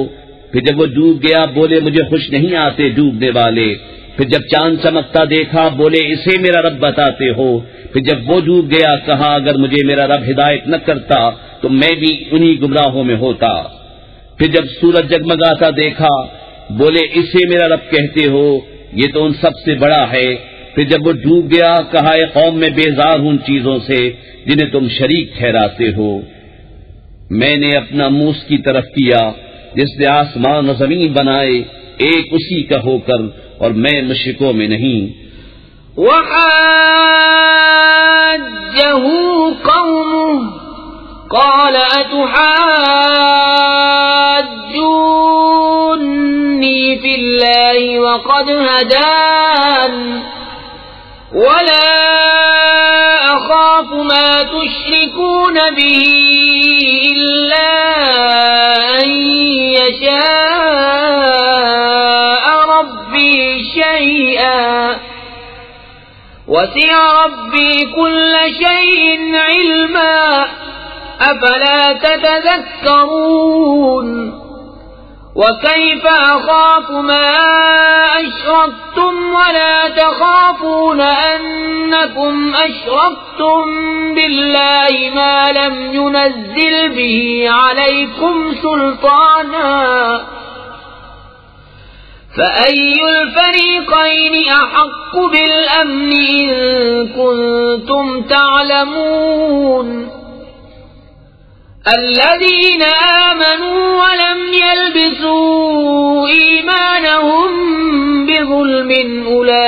پھر جب وہ ڈوب گیا بولے مجھے خوش نہیں آتے ڈوبنے والے. پھر جب چاند چمکتا دیکھا بولے اسے میرا رب بتاتے ہو. پھر جب وہ ڈوب گیا کہا اگر مجھے میرا رب ہدایت نہ کرتا تو میں بھی انہی گمراہوں میں ہوتا. پھر جب سورج جگمگاتا دیکھا بولے اسے میرا رب کہتے ہو، یہ تو ان سب سے بڑا ہے. پھر جب وہ ڈوب گیا کہا اے قوم میں بیزار ہوں چیزوں سے جنہیں تم شریک ٹھہراتے ہو. میں نے اپنا منہ اس کی طرف کیا جس نے آسمان و زمین بنائے ایک اسی کا ہو کر، اور میں مشرکوں میں نہیں. وحاجه قومه قال أتحاجوني في الله وقد هدان ولا أخاف ما تشركون به إلا أن يشاء ربي شيئا وسع ربي كل شيء علما أفلا تتذكرون. وكيف أخاف ما أشركتم ولا تخافون أنكم أشركتم بالله ما لم ينزل به عليكم سلطانا فأي الفريقين أحق بالأمن إن كنتم تعلمون. الذين آمنوا ولم يلبسوا إيمانهم بظلم أولئك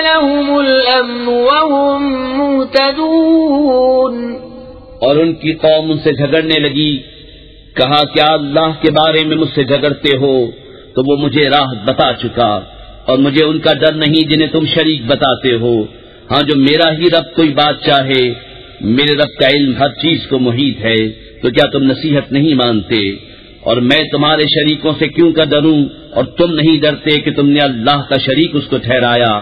لهم الأمن وهم مهتدون. اور ان کی قوم ان سے جھگڑنے لگی، کہا کیا اللہ کے بارے میں مجھ سے جھگڑتے ہو تو وہ مجھے راہ بتا چکا، اور مجھے ان کا ڈر نہیں جنہیں تم شریک بتاتے ہو. ہاں جو میرا ہی رب کوئی بات چاہے، میرے رب کا علم ہر چیز کو محیط ہے، تو کیا تم نصیحت نہیں مانتے؟ اور میں تمہارے شریکوں سے کیوں کر ڈروں، اور تم نہیں ڈرتے کہ تم نے اللہ کا شریک اس کو ٹھہرایا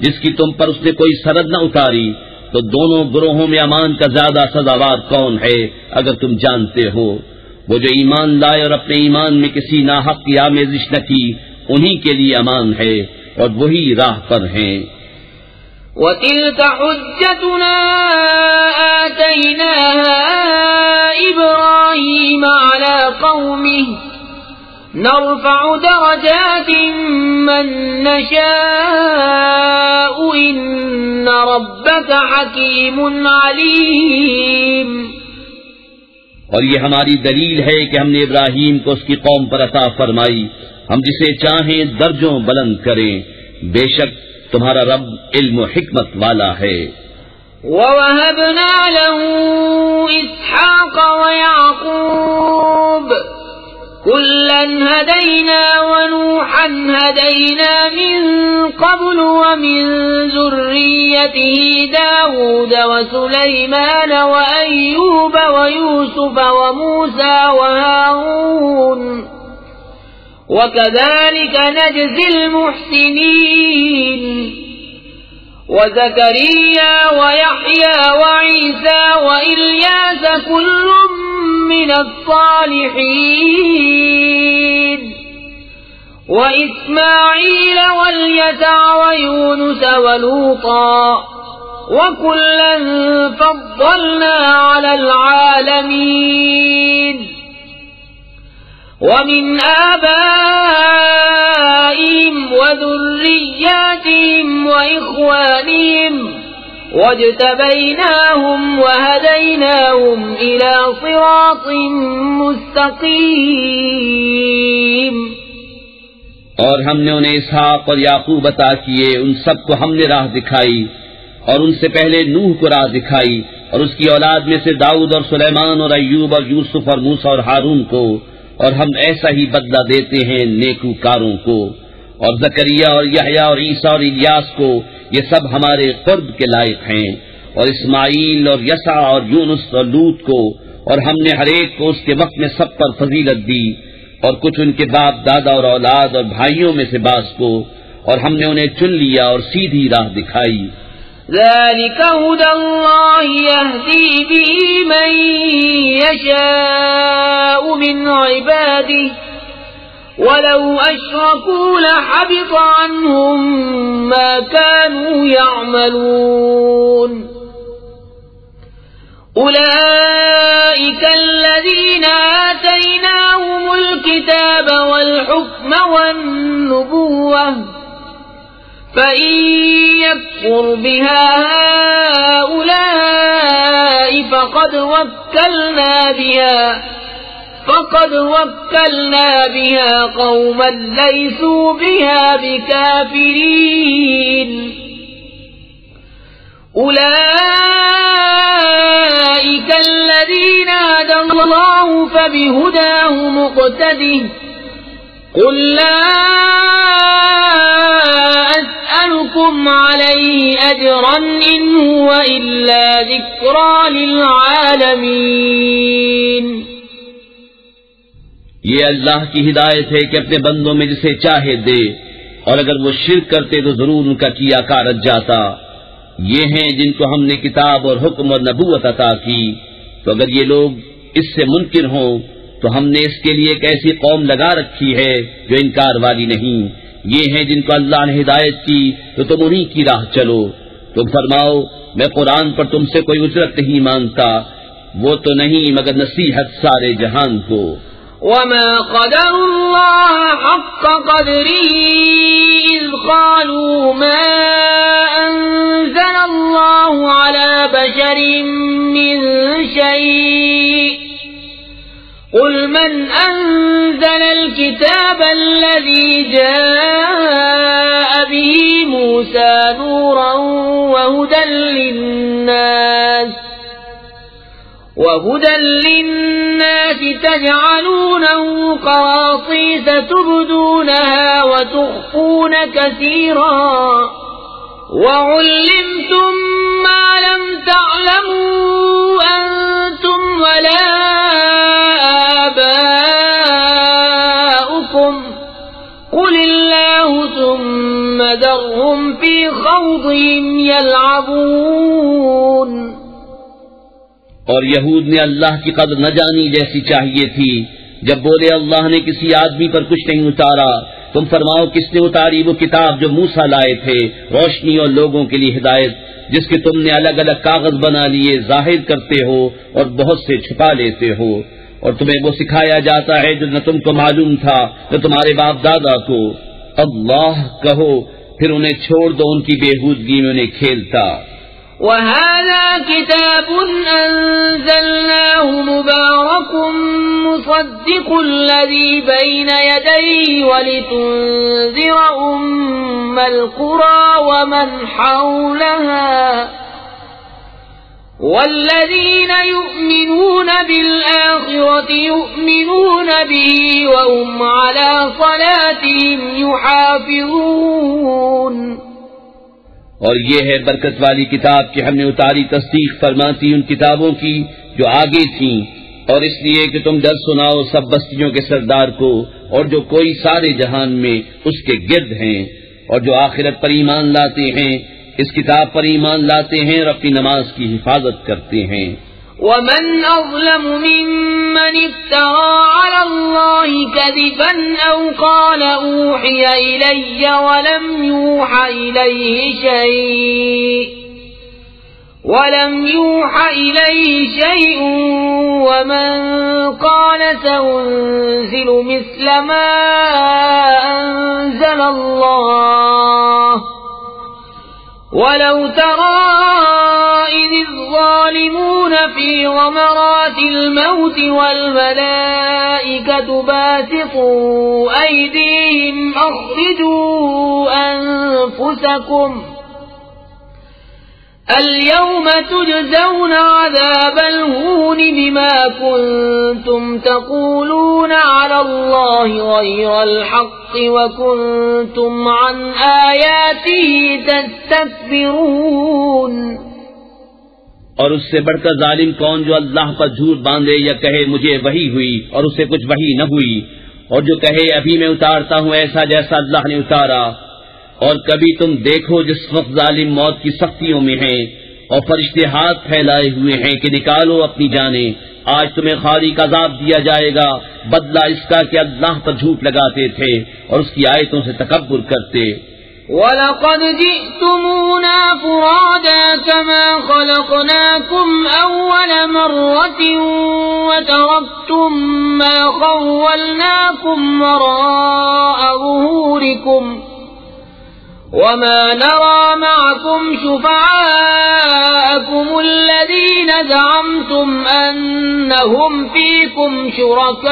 جس کی تم پر اس نے کوئی سرحد نہ اتاری. تو دونوں گروہوں میں امان کا زیادہ سزاوار کون ہے اگر تم جانتے ہو؟ وہ جو ایمان لائے اور اپنے ایمان میں کسی ناحق کی آمیزش نہ کی، انہی کے لیے امان ہے اور وہی راہ پر ہیں. وَتِلْكَ حُجَّتُنَا آتَيْنَاهَا إِبْرَاهِيمَ عَلَى قَوْمِهِ نَرْفَعُ دَرَجَاتٍ مَّن نَّشَاءُ إِنَّ رَبَّكَ حَكِيمٌ عَلِيمٌ. اور یہ ہماری دلیل ہے کہ ہم نے ابراہیم کو اس کی قوم پر عطا فرمائی، ہم جسے چاہیں درجوں بلند کریں، بے شک تمہارا رب علم و حکمت والا ہے. وَوَهَبْنَا لَهُ إِسْحَاقَ وَيَعْقُوبَ كُلًّا هَدَيْنَا وَنُوحًا هَدَيْنَا مِن قَبْلُ وَمِن ذُرِّيَّتِهِ دَاوُودَ وَسُلَيْمَانَ وَأَيُّوبَ وَيُوسُفَ وَمُوسَى وَهَارُونَ وَكَذَلِكَ نَجْزِي الْمُحْسِنِينَ. وَزَكَرِيَّا وَيَحْيَى وَعِيسَى وَإِلْيَاسَ كُلٌّ مِّنَ الصَّالِحِينَ. وَإِسْمَاعِيلَ وَالْيَسَعَ وَيُونُسَ وَلُوطًا وَكُلًّا فَضَّلْنَا عَلَى الْعَالَمِينَ. ومن آبائهم وذرياتهم وإخوانهم واجتبيناهم وهديناهم إلى صراط مستقيم. اور ہم نے انہیں اسحاق اور یعقوب عطا کیے، ان سب کو ہم نے راہ دکھائی، اور ان سے پہلے نوح کو راہ دکھائی، اور اس کی اولاد میں سے داؤد اور سلیمان اور ایوب اور یوسف اور موسیٰ اور ہارون کو، اور ہم ایسا ہی بدلہ دیتے ہیں نیکوکاروں کو. اور زکریا اور یحییٰ اور عیسیٰ اور الیاس کو، یہ سب ہمارے قرب کے لائق ہیں. اور اسماعیل اور یسع اور یونس اور لوط کو، اور ہم نے ہر ایک کو اس کے وقت میں سب پر فضیلت دی، اور کچھ ان کے باپ دادا اور اولاد اور بھائیوں میں سے بعض کو، اور ہم نے انہیں چن لیا اور سیدھی راہ دکھائی. ذلك هدى الله يهدي به من يشاء من عباده ولو أشركوا لحبط عنهم ما كانوا يعملون. أولئك الذين آتيناهم الكتاب والحكم والنبوة فإن يكفر بها هؤلاء فقد وكلنا بها قوما ليسوا بها بكافرين. أولئك الذين هدى الله فبهداه مقتده. قل لا أسألكم عليه أجرا إن هو إلا ذكرى للعالمين. یہ اللہ کی ہدایت ہے کہ اپنے بندوں میں جسے چاہے دے، اور اگر وہ شرک کرتے تو ضرور ان کا کیا کار رت جاتا. یہ ہیں جن کو ہم نے کتاب اور حکم اور نبوت عطا کی، تو اگر یہ لوگ اس سے منکر ہوں تو ہم نے اس کے لیے ایک ایسی قوم لگا رکھی ہے جو انکار والی نہیں. یہ ہیں جن کو اللہ نے ہدایت کی تو تم انہی کی راہ چلو. تم فرماؤ میں قرآن پر تم سے کوئی اجرت نہیں مانگتا، وہ تو نہیں مگر نصیحت سارے جہان کو. وما قدر الله حق قدره إذ قالوا ما أنزل الله على بشر من شيء. قل من أنزل الكتاب الذي جاء به موسى نورا وهدى للناس تجعلونه قراطيس تبدونها وتخفون كثيرا وعلمتم ما لم تعلموا أنتم ولا آباؤكم قل الله ثم ذرهم في خوضهم يلعبون. اور یہود نے اللہ کی قدر نہ جانی جیسی چاہیے تھی جب بولے اللہ نے کسی آدمی پر کچھ نہیں اتارا. تم فرماؤ کس نے اتاری وہ کتاب جو موسیٰ لائے تھے، روشنی اور لوگوں کے لیے ہدایت، جس کے تم نے الگ الگ کاغذ بنا لیے، ظاہر کرتے ہو اور بہت سے چھپا لیتے ہو. اور تمہیں وہ سکھایا جاتا ہے جو نہ تم کو معلوم تھا نہ تمہارے باپ دادا کو. اللہ کہو پھر انہیں چھوڑ دو ان کی بےہودگی میں انہیں کھیلتا. وهذا كتاب أنزلناه مبارك مصدق الذي بين يديه ولتنذر أم القرى ومن حولها والذين يؤمنون بالآخرة يؤمنون به وهم على صلاتهم يحافظون. اور یہ ہے برکت والی کتاب کہ ہم نے اتاری تصدیق فرماتی ان کتابوں کی جو آگے تھیں، اور اس لیے کہ تم ڈر سناؤ سب بستیوں کے سردار کو اور جو کوئی سارے جہان میں اس کے گرد ہیں، اور جو آخرت پر ایمان لاتے ہیں اس کتاب پر ایمان لاتے ہیں اور اپنی نماز کی حفاظت کرتے ہیں. ومن أظلم ممن افترى على الله كذبا أو قال أوحي إلي ولم يوحى إليه شيء ومن قال سأنزل مثل ما أنزل الله ولو ترى إذ الظالمون في غمرات الموت والملائكة باسطوا أيديهم أخرجوا أنفسكم اليوم تجزون عذاب الهون بما كنتم تقولون على الله غير الحق وكنتم عن آياته تستكبرون۔ اور اس سے بڑھ کر ظالم کون جو اللہ پر جھوٹ باندھے یا کہے مجھے وحی ہوئی اور اسے کچھ وحی نہ ہوئی، اور جو کہے ابھی میں اتارتا ہوں ایسا جیسا اللہ نے اتارا۔ اور کبھی تم دیکھو جس وقت ظالم موت کی سختیوں میں ہیں اور فرشتے ہاتھ پھیلائے ہوئے ہیں کہ نکالو اپنی جانیں، آج تمہیں خالی عذاب دیا جائے گا، بدلہ اس کا کہ اللہ پر جھوٹ لگاتے تھے اور اس کی آیتوں سے تکبر کرتے۔ وَلَقَدْ جِئْتُمُونَا فُرَادَى كَمَا خَلَقْنَاكُمْ أَوَّلَ مَرَّةٍ وَتَرَكْتُم مَّا خَوَّلْنَاكُمْ وَرَاءَ ظُهُورِكُمْ وَمَا نَرَى مَعَكُمْ شُفَعَاءَكُمُ الَّذِينَ زَعَمْتُمْ أَنَّهُمْ فِيكُمْ شُرَكَاءُ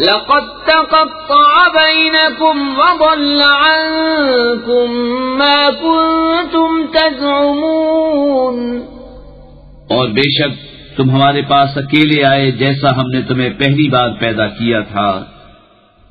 لَقَدْ تَقَطَّعَ بَيْنَكُمْ وَضَلَّ عَنكُمْ مَا كُنتُمْ تَزْعُمُونَ۔ اور بے شک تم ہمارے پاس اکیلے آئے جیسا ہم نے تمہیں پہلی بار پیدا کیا تھا،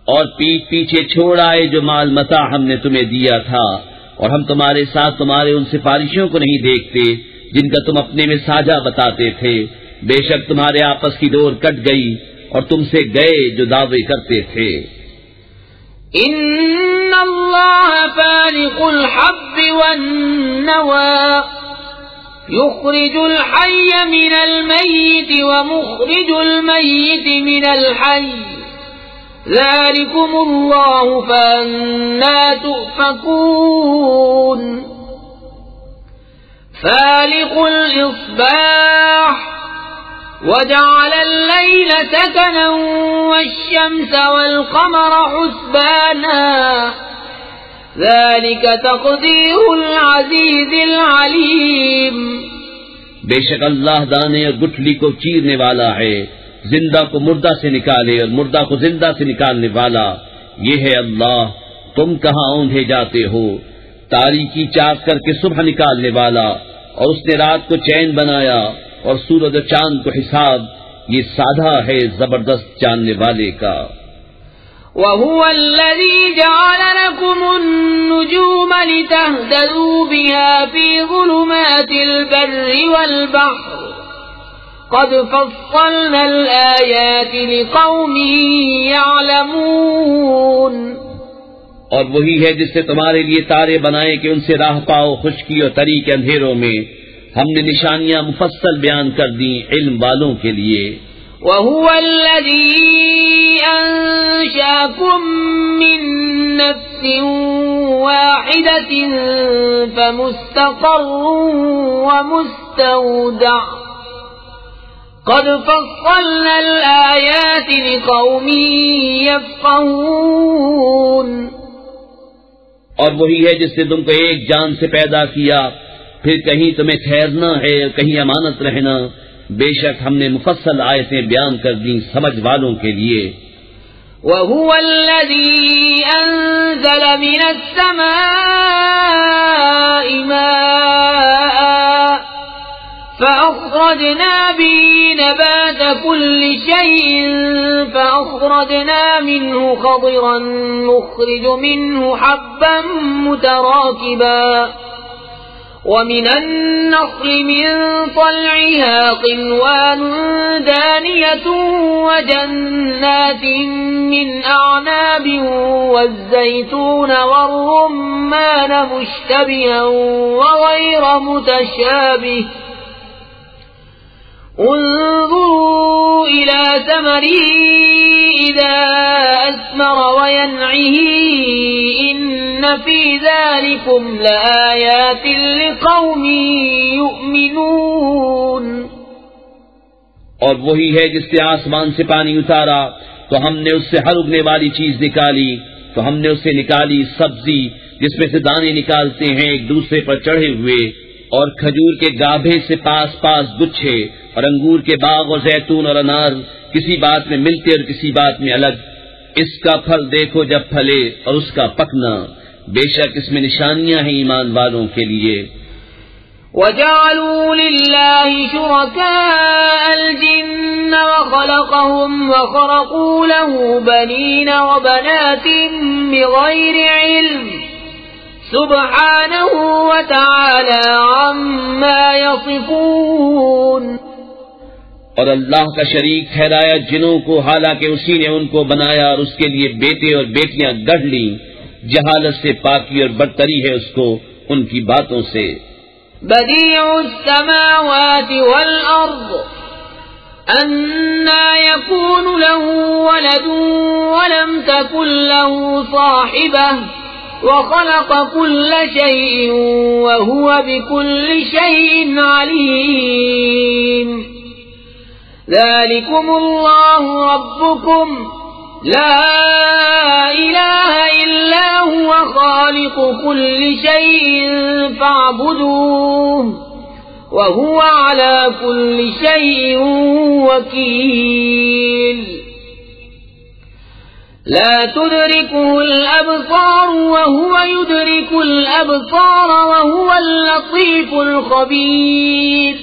اور پیٹھ پیچھے چھوڑ آئے جو مال متاع ہم نے تمہیں دیا تھا، اور ہم تمہارے ساتھ تمہارے ان سفارشوں کو نہیں دیکھتے جن کا تم اپنے میں ساجھا بتاتے تھے۔ بے شک تمہارے آپس کی ڈور کٹ گئی اور تم سے گئے جو دعوے کرتے تھے۔ ان اللہ فالق الحب والنوى يخرج الحي من الميت ومخرج الميت من الحي ذلكم الله فأنا تؤفكون۔ فالق الإصباح وجعل الليل سكنا والشمس والقمر حسبانا ذلك تقدير العزيز العليم۔ بے شک اللہ دانے اور گٹھلی کو چیرنے والا ہے، زندہ کو مردہ سے نکالے اور مردہ کو زندہ سے نکالنے والا، یہ ہے اللہ۔ تم کہاں اوندھے جاتے ہو؟ تاریکی چاک کر کے صبح نکالنے والا، اور اس نے رات کو چین بنایا اور سورج و چاند کو حساب، یہ سادہ ہے زبردست جاننے والے کا۔ وَهُوَ الَّذِي جَعَلَ لَكُمُ النُّجُومَ لِتَهْتَدُوا بِهَا فِي ظُلُمَاتِ الْبَرِّ وَالْبَحْرِ قَدْ فَصَّلْنَا الْآيَاتِ لِقَوْمٍ يَعْلَمُونَ۔ اور وہی ہے جس نے تمہارے لیے تارے بنائے کہ ان سے راہ پاؤ خشکی اور تری کے اندھیروں میں، ہم نے نشانیاں مفصل بیان کر دیں علم والوں کے لیے۔ وَهُوَ الَّذِي أَنشَأَكُم مِّن نَّفْسٍ وَاحِدَةٍ فَمُسْتَقَرٌّ وَمُسْتَوْدَعٌ قَدْ فَصَّلْنَا الْآيَاتِ لِقَوْمٍ يَفْقَهُونَ۔ اور وہی ہے جس نے تم کو ایک جان سے پیدا کیا، پھر کہیں تمہیں ٹھہرنا ہے کہیں امانت رہنا، بے شک ہم نے مفصل آیتیں بیان کر دیں سمجھ والوں کے لیے۔ وَهُوَ الَّذِي أَنزَلَ مِنَ السَّمَاءِ مَاءً فَأَخْرَجْنَا بِهِ نَبَاتَ كُلِّ شَيْءٍ فَأَخْرَجْنَا مِنْهُ خَضِرًا نُخْرِجُ مِنْهُ حَبًّا مُتَرَاكِبًا وَمِنَ النَّخْلِ مِنْ طَلْعِهَا قِنْوَانٌ دَانِيَةٌ وَجَنَّاتٍ مِنْ أَعْنَابٍ وَالزَّيْتُونَ وَالرُّمَّانَ مُشْتَبِهًا وَغَيْرَ مُتَشَابِهٍ انظروا إلى ثمره إذا أثمر وينعه إن في ذلكم لآيات لقوم يؤمنون۔ اور وہی ہے جس نے آسمان سے پانی اتارا تو ہم نے اس سے ہر اگنے والی چیز نکالی، تو ہم نے اس سے نکالی سبزی جس میں سے دانے نکالتے ہیں ایک دوسرے پر چڑھے ہوئے، اور کھجور کے گابھے سے پاس پاس گچھے، اور انگور کے باغ اور زیتون اور انار کسی بات میں ملتے اور کسی بات میں الگ۔ اس کا پھل دیکھو جب پھلے اور اس کا پکنا، بے شک اس میں نشانیاں ہیں ایمان والوں کے لیے۔ وَجَعَلُوا لِلَّهِ شُرَكَاءَ الْجِنَّ وَخَلَقَهُمْ وَخَرَقُوا لَهُ بَنِينَ وَبَنَاتٍ بِغَيْرِ عِلْمٍ سُبْحَانَهُ وَتَعَالَى عَمَّا يَصِفُونَ۔ اور اللہ کا شریک ٹھہرایا جنوں کو، حالانکہ اسی نے ان کو بنایا اور اس کے لیے بیٹے اور بیٹیاں گڑھ لی، جہالت سے پاکی اور برتری ہے اس کو ان کی باتوں سے۔ بديع السماوات والأرض أنى يكون له ولد ولم تكن له صاحبة وخلق كل شيء وهو بكل شيء عليم ذلكم الله ربكم لا إله إلا هو خالق كل شيء فاعبدوه وهو على كل شيء وكيل لا تدركه الأبصار وهو يدرك الأبصار وهو اللطيف الخبير۔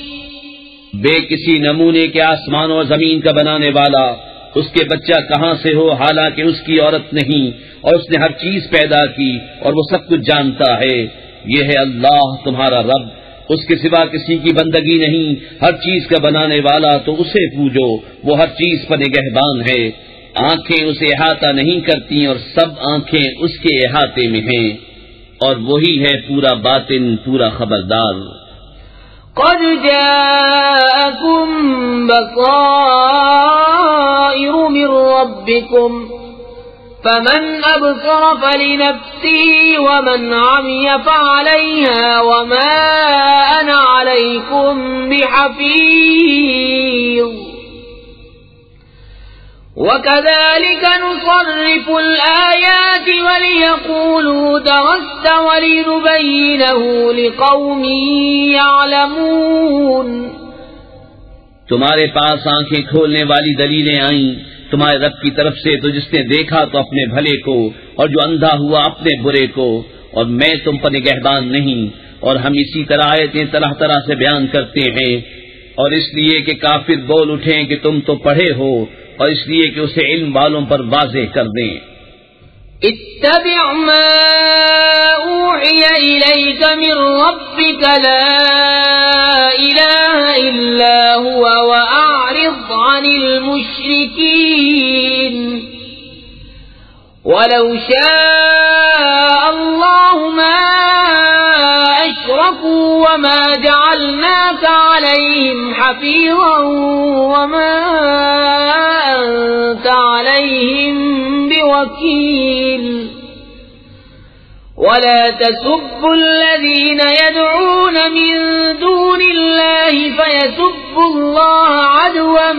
بے کسی نمونے کے آسمان و زمین کا بنانے والا، اس کے بچہ کہاں سے ہو حالانکہ اس کی عورت نہیں، اور اس نے ہر چیز پیدا کی اور وہ سب کچھ جانتا ہے۔ یہ ہے اللہ تمہارا رب، اس کے سوا کسی کی بندگی نہیں، ہر چیز کا بنانے والا، تو اسے پوجو، وہ ہر چیز پر نگہبان ہے۔ آنکھیں اسے احاطہ نہیں کرتی اور سب آنکھیں اس کے احاطے میں ہیں، اور وہی ہے پورا باطن، پورا خبردار۔ قد جاءكم بصائر من ربكم فمن أبصر فلنفسه ومن عمي فعليها وما أنا عليكم بحفيظ وكذلك نصرف الآيات وليقولوا درست ولنبينه لقوم يعلمون۔ تمہارے پاس آنکھیں کھولنے والی دلیلیں آئیں تمہارے رب کی طرف سے، تو جس نے دیکھا تو اپنے بھلے کو، اور جو اندھا ہوا اپنے برے کو، اور میں تم پر نگہبان نہیں۔ اور ہم اسی طرح آیتیں طرح طرح سے بیان کرتے ہیں، اور اس لیے کہ کافر بول اٹھیں کہ تم تو پڑھے ہو، اور اس لیے کہ اسے علم والوں پر واضح کر دیں۔ اتبع ما اوحی الیک من ربک لا الہ الا هو واعرض عن المشرکین ولو شاء اللہ ما اشركوا وما جعلناك عليهم حفيظا وما أنت عليهم بوكيل ولا تسبوا الذين يدعون من دون الله فيسبوا الله عدوا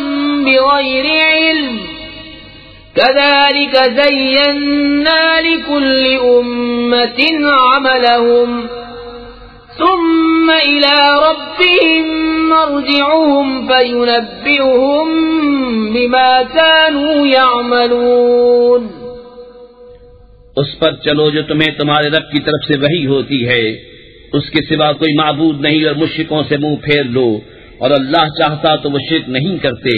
بغير علم كذلك زينا لكل أمة عملهم ثم إلى ربهم مرجعهم فينبئهم بما كانوا يعملون۔ اس پر چلو جو تمہیں تمہارے رب کی طرف سے وحی ہوتی ہے، اس کے سوا کوئی معبود نہیں، اور مشرکوں سے منہ پھیر لو، اور اللہ چاہتا تو وہ شرک نہیں کرتے،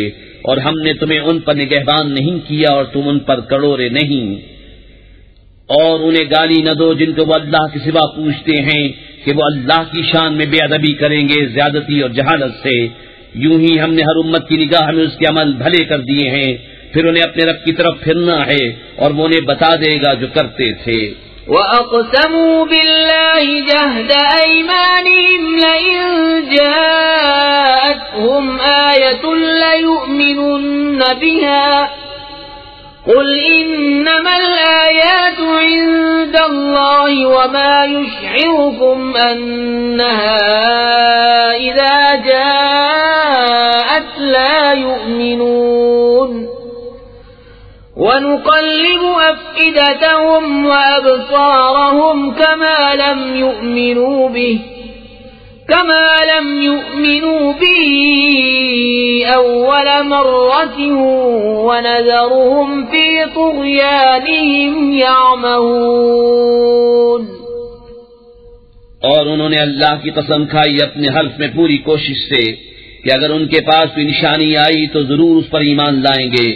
اور ہم نے تمہیں ان پر نگہبان نہیں کیا اور تم ان پر کڑورے نہیں۔ اور انہیں گالی نہ دو جن کو وہ اللہ کے سوا پوچھتے ہیں کہ وہ اللہ کی شان میں بے ادبی کریں گے زیادتی اور جہالت سے۔ یوں ہی ہم نے ہر امت کی نگاہ میں اس کے عمل بھلے کر دیے ہیں، پھر انہیں اپنے رب کی طرف پھرنا ہے اور وہ انہیں بتا دے گا جو کرتے تھے۔ وَأَقْسَمُوا بِاللَّهِ جَهْدَ أَيْمَانِهِمْ لَئِن جَاءَتْهُمْ آيَةٌ لَيُؤْمِنُنَّ بِهَا قُلْ إِنَّمَا الْآيَاتُ عِندَ اللَّهِ وَمَا يُشْعِرُكُمْ أَنَّهَا إِذَا جَاءَتْ لَا يُؤْمِنُونَ۔ يؤمنون ونقلب أفئدتهم وأبصارهم كما لم يؤمنوا به أول مرة ونذرهم في طغيانهم يعمهون. اور انہوں نے اللہ کی قسم کھائی اپنے حلف میں پوری کوشش سے کہ اگر ان کے پاس کوئی نشانی آئی تو ضرور اس پر ایمان لائیں گے،